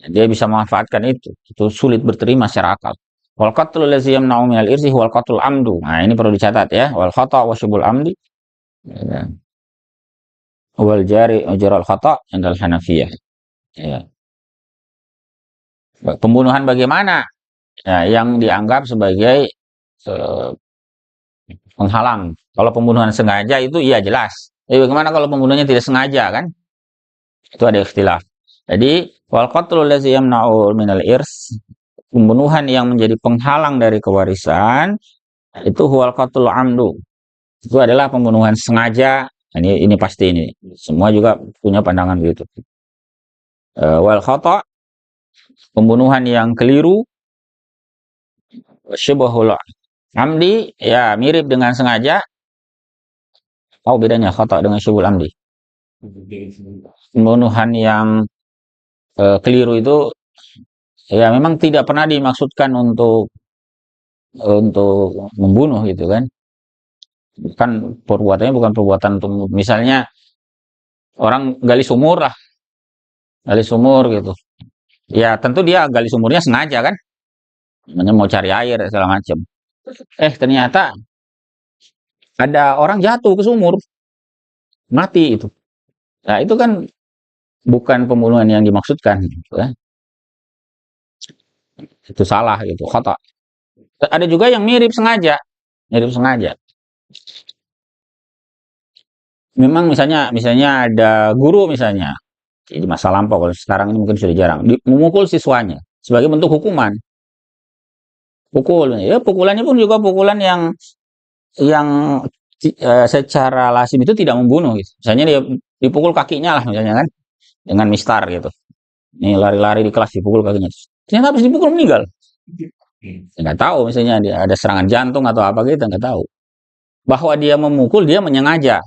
Dia bisa memanfaatkan itu sulit berterima secara akal. Wal qatlu allazi yamna'u minal irsi wal qatlul amdu. Nah, ini perlu dicatat ya. Wal khata' wa syubul amdi. Ya. Wal jari ujral khata' indal Hanafiyah. Ya. Pembunuhan bagaimana? Ya, yang dianggap sebagai penghalang. Kalau pembunuhan sengaja itu iya jelas. Tapi bagaimana kalau pembunuhnya tidak sengaja kan? Itu ada ikhtilaf. Jadi wal qatlu allazi yamna'u minal irs, pembunuhan yang menjadi penghalang dari kewarisan itu huwal qatlul amdu. Itu adalah pembunuhan sengaja. Ini pasti ini. Semua juga punya pandangan begitu. Wal khata, pembunuhan yang keliru. Syibhul amdi, ya mirip dengan sengaja. Tahu bedanya khata dengan syibhul amdi? Pembunuhan yang keliru itu ya memang tidak pernah dimaksudkan untuk membunuh gitu kan. Kan perbuatannya bukan perbuatan untuk misalnya orang gali sumur lah, gali sumur gitu. Ya tentu dia gali sumurnya sengaja kan, namanya mau cari air segala macam. Ternyata ada orang jatuh ke sumur, mati itu. Nah itu kan bukan pembunuhan yang dimaksudkan, gitu kan. Itu salah gitu, khata. Ada juga yang mirip sengaja, mirip sengaja. Memang misalnya ada guru misalnya di masa lampau, kalau sekarang ini mungkin sudah jarang, memukul siswanya sebagai bentuk hukuman. Pukul, ya pukulannya pun juga pukulan yang secara lazim itu tidak membunuh gitu. Misalnya dia dipukul kakinya lah misalnya kan dengan mistar gitu. Ini lari-lari di kelas dipukul kakinya. Ternyata habis dipukul meninggal. Nggak tahu misalnya dia ada serangan jantung atau apa gitu, nggak tahu. Bahwa dia memukul, dia menyengaja.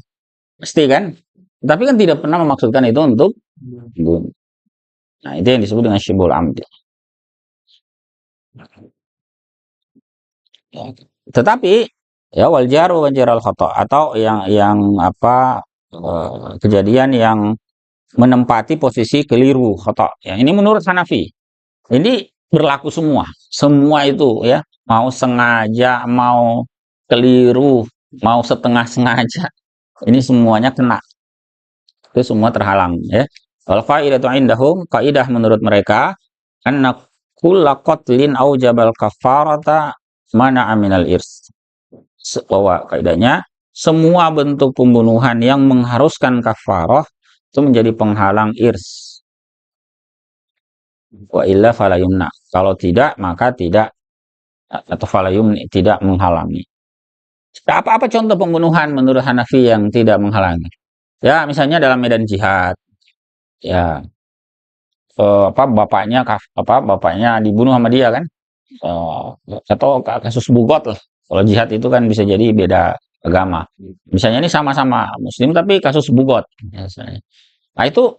Pasti kan? Tapi kan tidak pernah memaksudkan itu untuk membunuh. Nah, itu yang disebut dengan syibhul amdi. Ya. Tetapi ya wal jaru wa jaral khata, atau yang apa kejadian yang menempati posisi keliru khata. Ya, ini menurut Hanafi. Ini berlaku semua. Semua itu ya, mau sengaja, mau keliru, mau setengah sengaja. Ini semuanya kena. Itu semua terhalang ya. Wal qaidatu indahum, kaidah menurut mereka, anna kulla qatlin aujabal kafarata mana'a minal irs. Bahwa kaidahnya semua bentuk pembunuhan yang mengharuskan kafarah itu menjadi penghalang irs. Wa illa fala yumna. Kalau tidak maka tidak, atau fala yumni, tidak menghalangi. Apa contoh pembunuhan menurut Hanafi yang tidak menghalangi? Ya, misalnya dalam medan jihad. Ya, bapaknya dibunuh sama dia kan? Atau kasus bugot lah. Kalau jihad itu kan bisa jadi beda agama. Misalnya ini sama-sama muslim tapi kasus bugot misalnya. Nah itu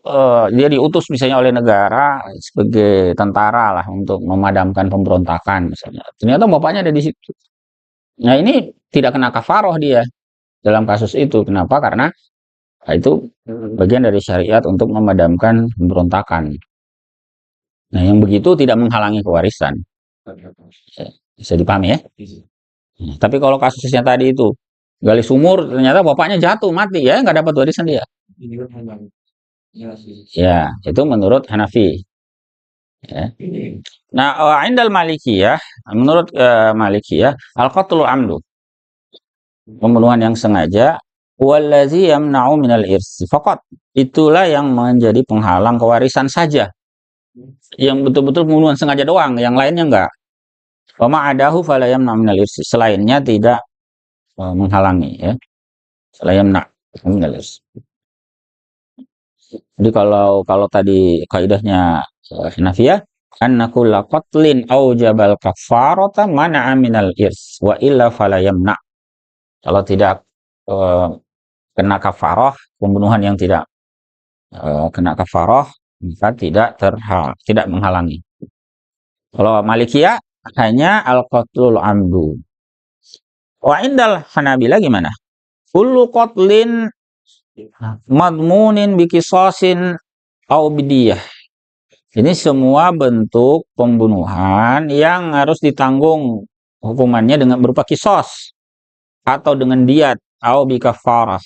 dia diutus misalnya oleh negara sebagai tentara lah untuk memadamkan pemberontakan misalnya. Ternyata bapaknya ada di situ. Nah ini tidak kena kafaroh dia dalam kasus itu. Kenapa? Karena itu bagian dari syariat untuk memadamkan pemberontakan. Nah yang begitu tidak menghalangi kewarisan. Bisa dipahami ya? Tapi kalau kasusnya tadi itu gali sumur, ternyata bapaknya jatuh mati ya, nggak dapat warisan dia. Ya, itu menurut Hanafi. Ya. Nah, indal Malikiyah, menurut Malikiyah, al-qatlu amdu, pembunuhan yang sengaja, wallazi yamna'u minal irsi faqat, itulah yang menjadi penghalang kewarisan saja. Yang betul-betul pembunuhan sengaja doang, yang lainnya enggak. Wa ma'adahu fala yamna'u minal irsi, selainnya tidak menghalangi ya. Selain minal irsi. Jadi kalau tadi kaidahnya Hanafiyah, anna kulla qatlin aujabal kafarata mana'a minal irs wa illa fala yamna. Kalau tidak kena kafarah, pembunuhan yang tidak kena kafarah, maka tidak menghalangi. Kalau Malikiyah hanya al-qatlul amdu. Wa indal Hanabila gimana? Kullu qatlin madmunin biqisasin au bidiyah. Ini semua bentuk pembunuhan yang harus ditanggung hukumannya dengan berupa kisos atau dengan diat atau bikafarah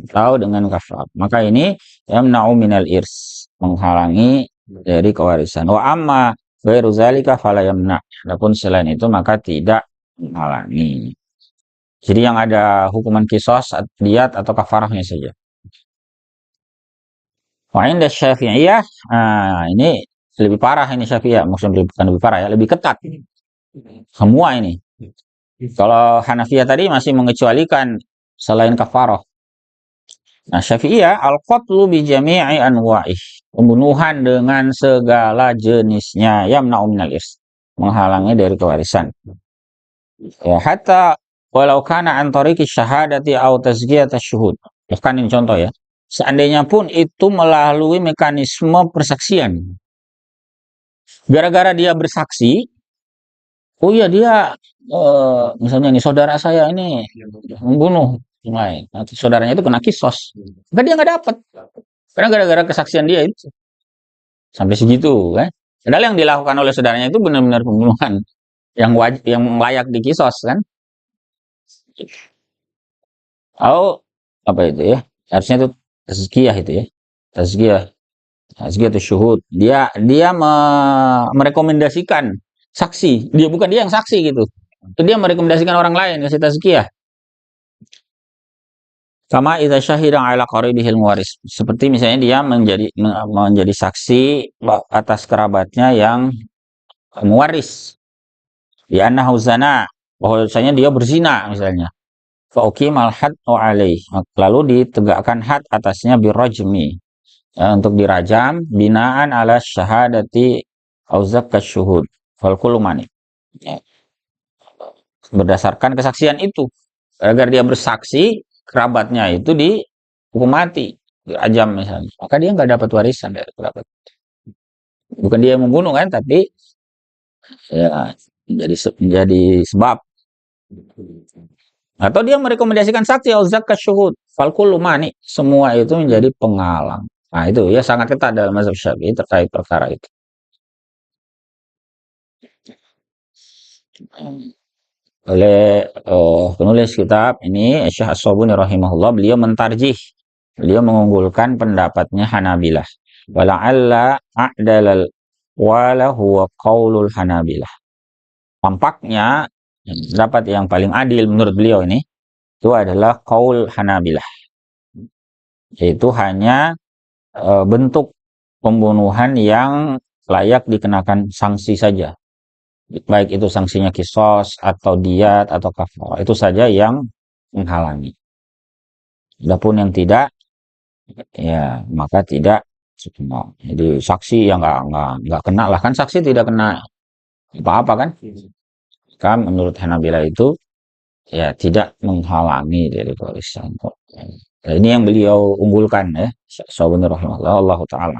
atau dengan kafar. Maka ini yamna'u minal irs, menghalangi dari kewarisan. Wa amma ghairu zalika fala yamna'. Adapun selain itu maka tidak menghalangi. Jadi yang ada hukuman kisos, diat atau kafarahnya saja. Wa inda Syafi'iyah, ini lebih parah ini Syafi'iyah, maksudnya bukan lebih parah ya, lebih ketat. Semua ini. Kalau Hanafiyah tadi masih mengecualikan selain kafarah. Nah, Syafi'iyah al-qatlu bi jami'i anwa'ih. Pembunuhan dengan segala jenisnya, yamna'u minal irs, menghalangi dari kewarisan. Ya, hatta walau kana an tariqi syahadati aw tazkiyat asyuhud. Bahkan ini contoh ya. Seandainya pun itu melalui mekanisme persaksian. Gara-gara dia bersaksi, oh iya dia misalnya nih saudara saya ini membunuh yang lain. Nah, saudaranya itu kena kisos. Maka dia nggak dapat. Karena gara-gara kesaksian dia itu sampai segitu kan. Padahal yang dilakukan oleh saudaranya itu benar-benar pembunuhan yang layak dikisos kan. Oh, apa itu ya? Harusnya itu tazkiyah itu ya. Tazkiyah. Tazkiyah itu syuhud. Dia merekomendasikan saksi. Bukan dia yang saksi gitu. Dia merekomendasikan orang lain kasih tazkiyah. Kama idza syahida ala qaribihil muwaris. Seperti misalnya dia menjadi saksi atas kerabatnya yang mewaris. Di annahu zana, bahwasanya dia berzina misalnya. Fa uqimal haddu alaih. Lalu ditegakkan had atasnya birajmi. Ya, untuk dirajam binaan ala syahadati au zakkas syuhud fal kullu mani. Ya, berdasarkan kesaksian itu. Agar dia bersaksi, kerabatnya itu dihukum mati, dirajam misalnya. Maka dia nggak dapat warisan dari kerabat. Bukan dia yang membunuh kan, tapi ya menjadi sebab. Atau dia merekomendasikan saksi au zakkas syuhud fal kullu mani. Semua itu menjadi penghalang. Nah, itu ya sangat ketat dalam mazhab Syafi'i terkait perkara itu. Oleh penulis kitab ini Syekh As-Sabuni rahimahullah, beliau mentarjih, beliau mengunggulkan pendapatnya Hanabilah. Wala'alla a'dalal wala huwa qaulul Hanabilah. Tampaknya pendapat yang paling adil menurut beliau ini itu adalah qaul Hanabilah. Yaitu hanya bentuk pembunuhan yang layak dikenakan sanksi saja. Baik itu sanksinya kisos atau diat atau kafar, itu saja yang menghalangi. Adapun yang tidak, ya maka tidak kena. Jadi saksi yang nggak kena lah, kan saksi tidak kena apa-apa kan? Kan menurut Hanabila itu ya tidak menghalangi dari warisan. Nah, ini yang beliau unggulkan ya, Syabuni rahimahullah, Allah taala.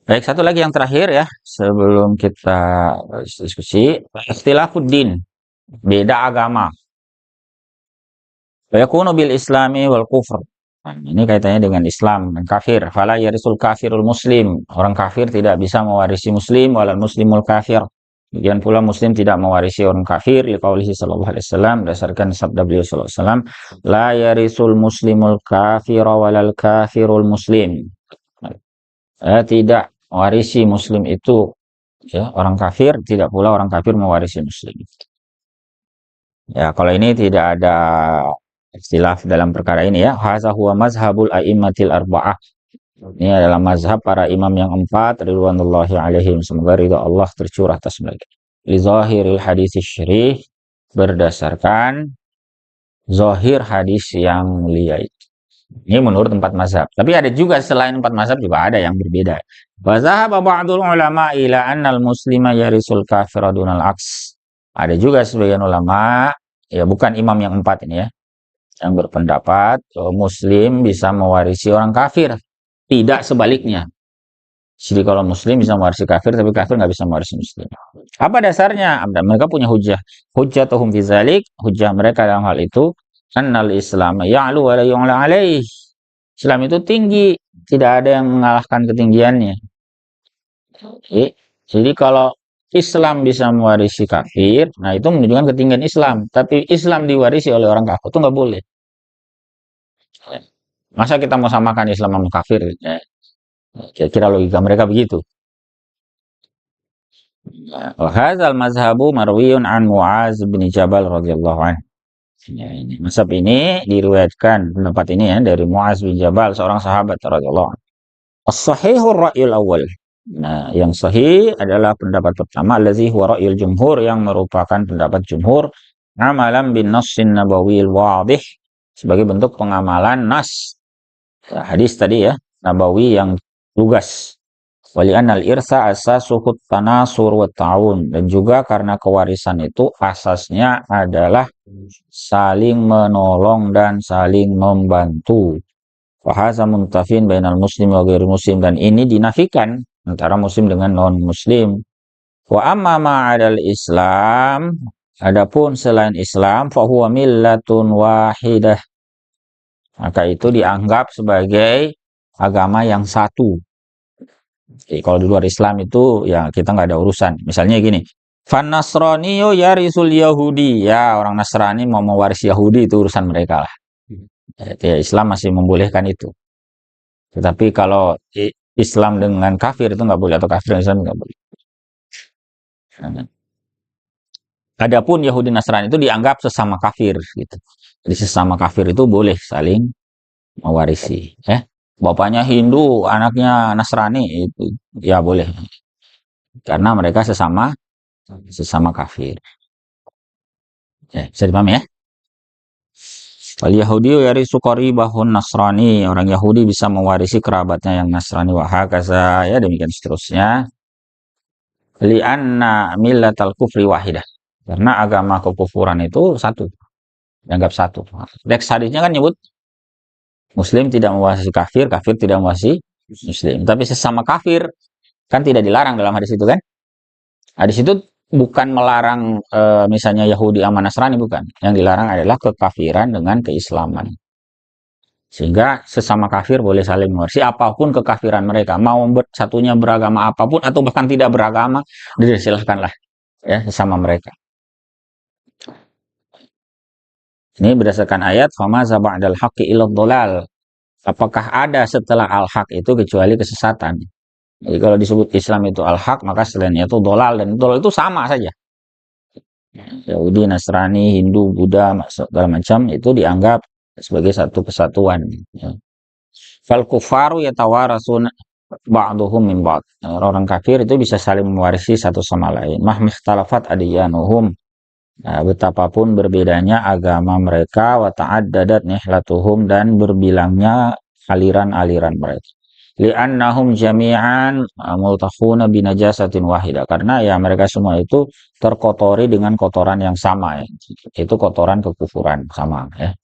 Baik, satu lagi yang terakhir ya, sebelum kita diskusi, ikhtilafuddin, beda agama. Yakunu bil islami wal kufr. Nah, ini kaitannya dengan Islam dan kafir. Fala yarisul kafirul muslim. Orang kafir tidak bisa mewarisi muslim, walal muslimul kafir. Demikian pula muslim tidak mewarisi orang kafir. Liqaulihi sallallahu alaihi wasallam, berdasarkan sabda beliau sallallahu alaihi wasallam, la yarisul muslimul kafir walal kafirul muslim. Tidak mewarisi muslim itu ya orang kafir, tidak pula orang kafir mewarisi muslim. Ya, kalau ini tidak ada ikhtilaf dalam perkara ini ya. Hadza huwa mazhabul a'immatil arba'ah. Ini adalah mazhab para imam yang empat ridwanullahi alaihim, semoga ridha Allah tercurah atas mereka. Li zahiril hadis syarih, berdasarkan zahir hadis yang mulia itu. Ini menurut empat mazhab. Tapi ada juga selain empat mazhab juga ada yang berbeda. Wa zahaba ba'dul ulama ila annal muslima yarisul kafira dunal aks. Ada juga sebagian ulama, ya bukan imam yang empat ini ya, yang berpendapat muslim bisa mewarisi orang kafir. Tidak sebaliknya. Jadi kalau muslim bisa mewarisi kafir, tapi kafir nggak bisa mewarisi muslim. Apa dasarnya? Mereka punya hujah. Hujjatuhum fi dzalik, hujah mereka dalam hal itu, annal islam ya'lu wa la yu'la alaih. Islam itu tinggi, tidak ada yang mengalahkan ketinggiannya. Jadi kalau Islam bisa mewarisi kafir, nah itu menunjukkan ketinggian Islam. Tapi Islam diwarisi oleh orang kafir itu nggak boleh. Masa kita mau samakan Islam sama kafir? Ya, kira-kira logika mereka begitu. Wahazal mazhabu marwiyun an Muaz bin Jabal radhiyallahu anhu. Ya, ini. Mazhab ini diriwayatkan pendapat ini ya dari Muaz bin Jabal, seorang sahabat radhiyallahu anhu. As-sahihur ra'yul awal. Nah, yang sahih adalah pendapat pertama, allazi huwa ra'yul jumhur, yang merupakan pendapat jumhur, amalan bin nassin nabawiyil wadih, sebagai bentuk pengamalan nas, ya, hadis tadi ya, nabawi yang lugas. Wali'anal irsa asasuhut tanasur wa ta'awun, dan juga karena kewarisan itu asasnya adalah saling menolong dan saling membantu. Fahaza muntafin bainal muslim wa ghairi muslim, dan ini dinafikan antara muslim dengan non muslim. Wa amma ma'adal Islam, adapun selain Islam, fahuwa millatun wahidah, maka itu dianggap sebagai agama yang satu. Jadi, kalau di luar Islam itu ya kita nggak ada urusan. Misalnya gini, fan nasraniyu yarisul yahudi, ya orang Nasrani mau mewaris Yahudi itu urusan mereka lah. Ya, Islam masih membolehkan itu. Tetapi kalau Islam dengan kafir itu nggak boleh, atau kafir dengan Islam nggak boleh. Adapun Yahudi Nasrani itu dianggap sesama kafir gitu. Jadi sesama kafir itu boleh saling mewarisi. Bapaknya Hindu, anaknya Nasrani, itu ya boleh. Karena mereka sesama kafir. Ya, bisa dipahami ya? Wal Yahudi yarisu qaribahun Nasrani, orang Yahudi bisa mewarisi kerabatnya yang Nasrani, wa hakaza, ya demikian seterusnya. Li'anna millatal kufri wahidah, karena agama kekufuran itu satu, dianggap satu. Teks hadisnya kan nyebut Muslim tidak mewarisi kafir, kafir tidak mewarisi Muslim. Tapi sesama kafir kan tidak dilarang dalam hadis itu kan? Hadis itu bukan melarang misalnya Yahudi sama Nasrani, bukan. Yang dilarang adalah kekafiran dengan keislaman. Sehingga sesama kafir boleh saling mewarisi apapun kekafiran mereka. Mau satunya beragama apapun atau bahkan tidak beragama, silahkanlah ya sesama mereka. Ini berdasarkan ayat fama zaba'dal haqqi ila dhalal. Apakah ada setelah al-haq itu kecuali kesesatan? Jadi kalau disebut Islam itu al-haq, maka selainnya itu dhalal, dan dhalal itu sama saja. Yahudi, Nasrani, Hindu, Buddha, segala macam itu dianggap sebagai satu kesatuan. Fal kufaru yatawarasuna ba'duhum min ba'd. Orang kafir itu bisa saling mewarisi satu sama lain. Mahmihtalafat adiyanuhum. Nah, betapapun berbedanya agama mereka, wa ta'addadat nihlatuhum, dan berbilangnya aliran-aliran mereka. Li'annahum jami'an multakhuna binajasatin wahida, karena ya mereka semua itu terkotori dengan kotoran yang sama ya. Itu kotoran kekufuran sama ya.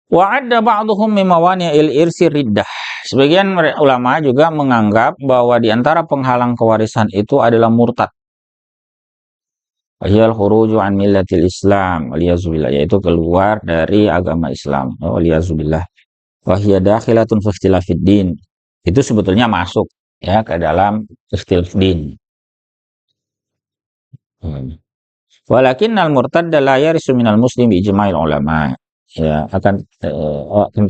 Wa adda ba'dhum min mawani'il irsi riddah. Sebagian ulama juga menganggap bahwa di antara penghalang kewarisan itu adalah murtad. Wahiyal khuruju an millatil Islam waliyazubillah, yaitu keluar dari agama Islam waliyazubillah. Wahiyya dakhilatun fi ikhtilafid din, itu sebetulnya masuk ya ke dalam ikhtilaf din. Walakinnal murtadda la yarisu minal muslim bi ijma'il ulama. Ya,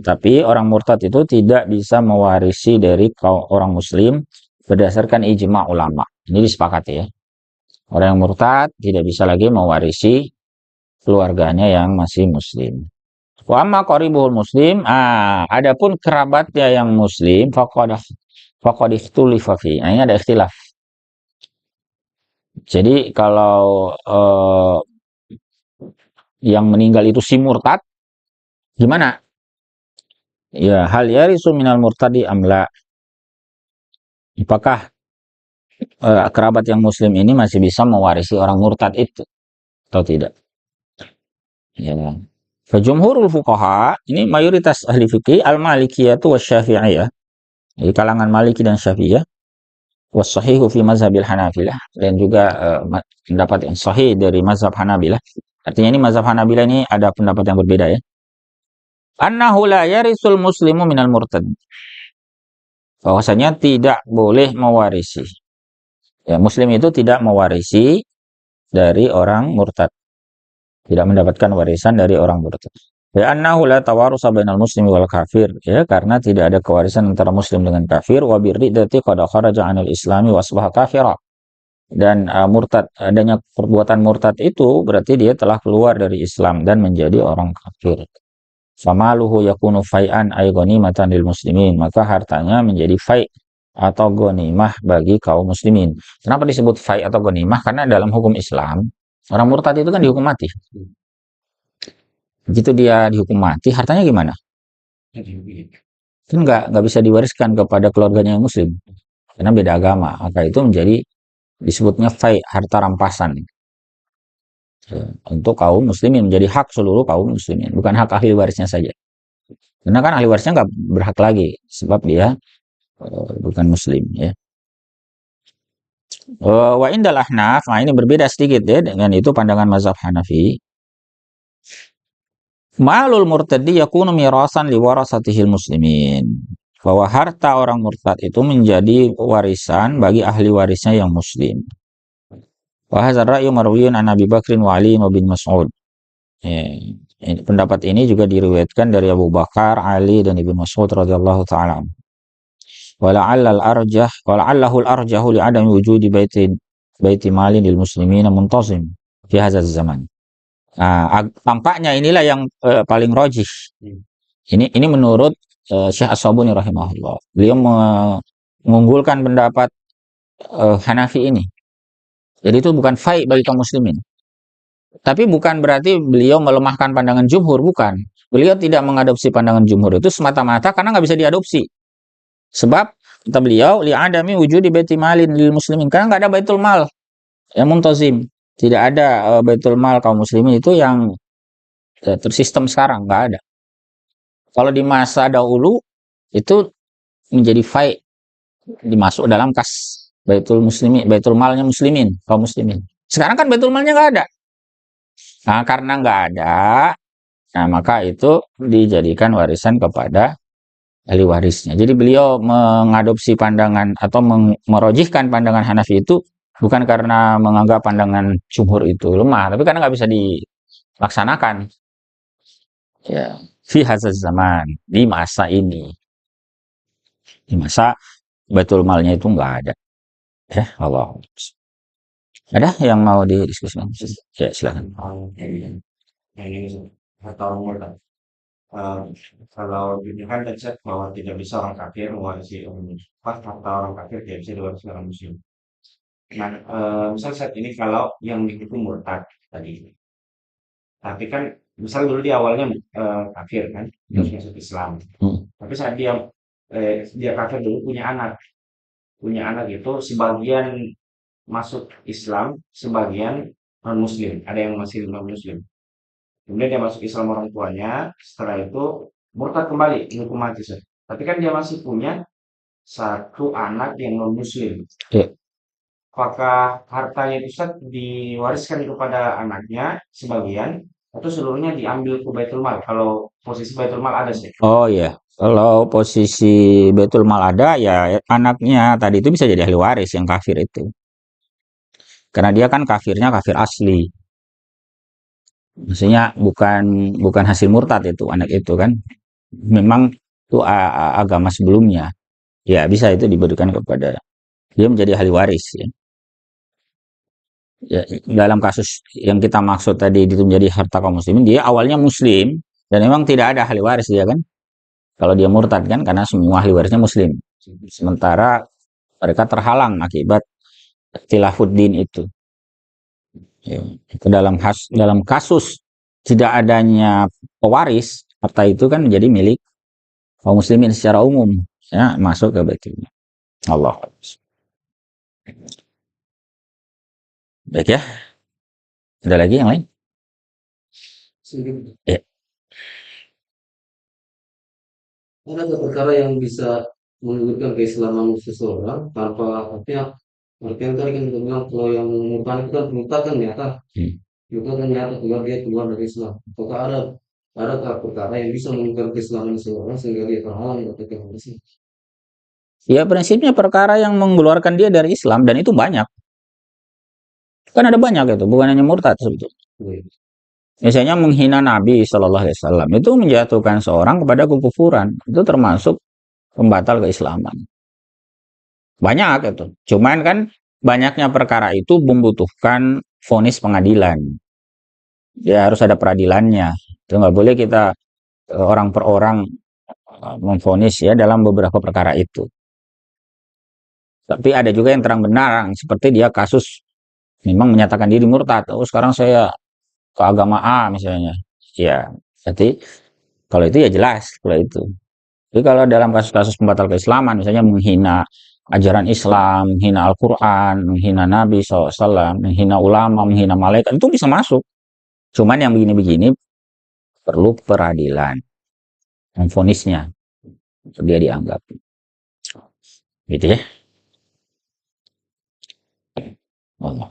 tapi orang murtad itu tidak bisa mewarisi dari orang muslim berdasarkan ijma' ulama. Ini disepakati ya. Orang yang murtad tidak bisa lagi mewarisi keluarganya yang masih muslim. Wa amma qaribuhul muslim, adapun kerabatnya yang muslim, faqad ikhtulifa fi. Nah, ini ada ikhtilaf. Jadi kalau yang meninggal itu si murtad, gimana? Ya, hal yarisu minal murtadi amla. Apakah kerabat yang muslim ini masih bisa mewarisi orang murtad itu atau tidak? Ya. Fajumhurul fuqaha, ini mayoritas ahli fikih, al-malikiyah wa syafi'iyah, di kalangan Maliki dan Syafi'iyah, was sahihu fi mazhabil Hanabilah, dan juga pendapat yang sahih dari mazhab Hanabilah. Artinya ini mazhab Hanabilah ini ada pendapat yang berbeda ya. Annahu la yarisul muslimu minal murtad. Bahwasanya tidak boleh mewarisi. Ya, muslim itu tidak mewarisi dari orang murtad. Tidak mendapatkan warisan dari orang murtad. Ya annahu la tawarusa bainal muslimi wal kafir, ya karena tidak ada kewarisan antara muslim dengan kafir, wa birriddati qad kharaja 'anil islami wa asbaha kafira. Dan murtad, adanya perbuatan murtad itu berarti dia telah keluar dari Islam dan menjadi orang kafir. Famaluhu yakunu fai'an ay ghanimatan lil muslimin, maka hartanya menjadi fai' atau ghanimah bagi kaum muslimin. Kenapa disebut fai' atau ghanimah? Karena dalam hukum Islam orang murtad itu kan dihukum mati. Begitu dia dihukum mati, hartanya gimana? Kan nggak bisa diwariskan kepada keluarganya yang muslim karena beda agama. Maka itu menjadi disebutnya fai, harta rampasan. Ya, untuk kaum muslimin menjadi hak seluruh kaum muslimin, bukan hak ahli warisnya saja. Karena kan ahli warisnya nggak berhak lagi sebab dia bukan muslim, ya. Wa indal ahnaf, nah ini berbeda sedikit ya dengan itu pandangan mazhab Hanafi. Malul murtadi yakunu mirasan liwarasatihil muslimin. Bahwa harta orang murtad itu menjadi warisan bagi ahli warisnya yang muslim. Wa hadzal ra'yu marwiyun an Abi Bakrin wa Ali bin Mas'ud. Pendapat ini juga diriwayatkan dari Abu Bakar, Ali dan Ibnu Mas'ud radhiyallahu taala. Wa la'allal arjah wa la'allahu al-arjahu li adami wujudi baiti malin lil muslimina muntazim fi hadzal zaman. Nah, tampaknya inilah yang paling rajih. Ini menurut Syekh As-Sabuni rahimahullah. Beliau mengunggulkan pendapat Hanafi ini. Jadi itu bukan fai' bagi kaum muslimin. Tapi bukan berarti beliau melemahkan pandangan jumhur, bukan. Beliau tidak mengadopsi pandangan jumhur itu semata-mata karena nggak bisa diadopsi. Sebab kata beliau li'adami wujudi baiti malin lil muslimin, karena nggak ada baitul mal yang muntazim. Tidak ada baitul mal kaum muslimin itu yang tersistem sekarang, nggak ada. Kalau di masa dahulu itu menjadi fai, dimasuk dalam kas baitul muslimin, baitul malnya muslimin, kaum muslimin. Sekarang kan baitul malnya nggak ada. Nah, karena nggak ada, nah maka itu dijadikan warisan kepada ahli warisnya. Jadi beliau mengadopsi pandangan atau merojihkan pandangan Hanafi itu bukan karena menganggap pandangan jumhur itu lemah, tapi karena nggak bisa dilaksanakan. Ya, fi hadzal zaman, di masa ini. Di masa betul malnya itu nggak ada. Ya, Allah. Ada yang mau didiskusikan? Ya, silakan. Ini atau murtad. Eh, Kalau dunia kan tadi saya bahwa tidak bisa orang kafir mewarisi harta orang kafir tidak bisa diwarisi orang muslim. Nah, misal saat ini kalau yang dihukum murtad tadi, tapi kan misal dulu di awalnya kafir kan, terus masuk Islam. Tapi saat dia kafir dulu punya anak itu sebagian masuk Islam, sebagian non Muslim. Ada yang masih non Muslim. Kemudian dia masuk Islam orang tuanya, setelah itu murtad kembali dihukum mati. Tapi kan dia masih punya satu anak yang non Muslim. Ya. Apakah hartanya itu diwariskan kepada anaknya sebagian atau seluruhnya diambil ke Baitul Mal? Kalau posisi Baitul Mal ada sih. Oh ya, kalau posisi betul mal ada ya anaknya tadi itu bisa jadi ahli waris yang kafir itu. Karena dia kan kafirnya kafir asli. Maksudnya bukan hasil murtad itu anak itu kan. Memang itu agama sebelumnya. Ya bisa itu diberikan kepada dia menjadi ahli waris ya. Ya, dalam kasus yang kita maksud tadi itu menjadi harta kaum muslimin, dia awalnya muslim dan memang tidak ada ahli waris dia kan. Kalau dia murtad kan karena semua ahli warisnya muslim. Sementara mereka terhalang akibat ikhtilafuddin itu. Ya, itu dalam kasus tidak adanya pewaris, harta itu kan menjadi milik kaum muslimin secara umum, ya masuk ke baitul mal. Allah. Baik ya. Ada lagi yang lain? Ya. Ada perkara yang bisa menunjukkan keislaman seseorang tanpa artinya tadi kan kita bilang kalau yang mengumumkan itu kan nyata, nyata keluar dia keluar dari Islam. Apakah ada adakah perkara yang bisa menunjukkan keislaman seseorang sehingga dia terhalang atau kehabisan? Ya prinsipnya perkara yang mengeluarkan dia dari Islam, dan itu banyak. Kan ada banyak itu, bukan hanya murtad sebetulnya. Baik. Misalnya menghina Nabi Shallallahu Alaihi Wasallam itu menjatuhkan seorang kepada kekufuran, itu termasuk pembatal keislaman. Banyak itu. Cuman kan banyaknya perkara itu membutuhkan vonis pengadilan. Ya harus ada peradilannya. Itu nggak boleh kita orang per orang memvonis ya dalam beberapa perkara itu. Tapi ada juga yang terang benderang, seperti dia kasus memang menyatakan diri murtad. Oh sekarang saya ke agama A misalnya. Ya, jadi kalau itu ya jelas kalau itu. Jadi kalau dalam kasus-kasus pembatal keislaman, misalnya menghina ajaran Islam, menghina Al-Quran, menghina Nabi SAW, menghina ulama, menghina malaikat, itu bisa masuk. Cuman yang begini-begini perlu peradilan, memvonisnya, dia dianggap. Gitu ya. Allah.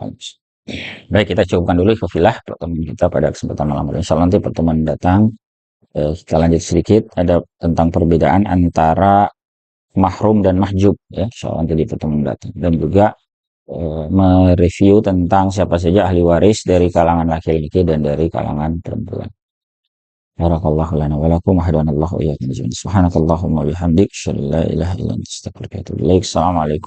Baik, kita cukupkan dulu ikhwafillah pertemuan kita pada kesempatan malam ini. Insya Allah nanti pertemuan datang kita lanjut sedikit ada tentang perbedaan antara mahrum dan mahjub ya. Insya Allah jadi pertemuan datang, dan juga mereview tentang siapa saja ahli waris dari kalangan laki-laki dan dari kalangan perempuan. Barakallahu lana wa lakum wa hadanallahu wa iyyakum. Subhanakallahumma wa bihamdik, asyhadu an la ilaha illa anta, astaghfiruka wa atubu ilaik. Assalamualaikum.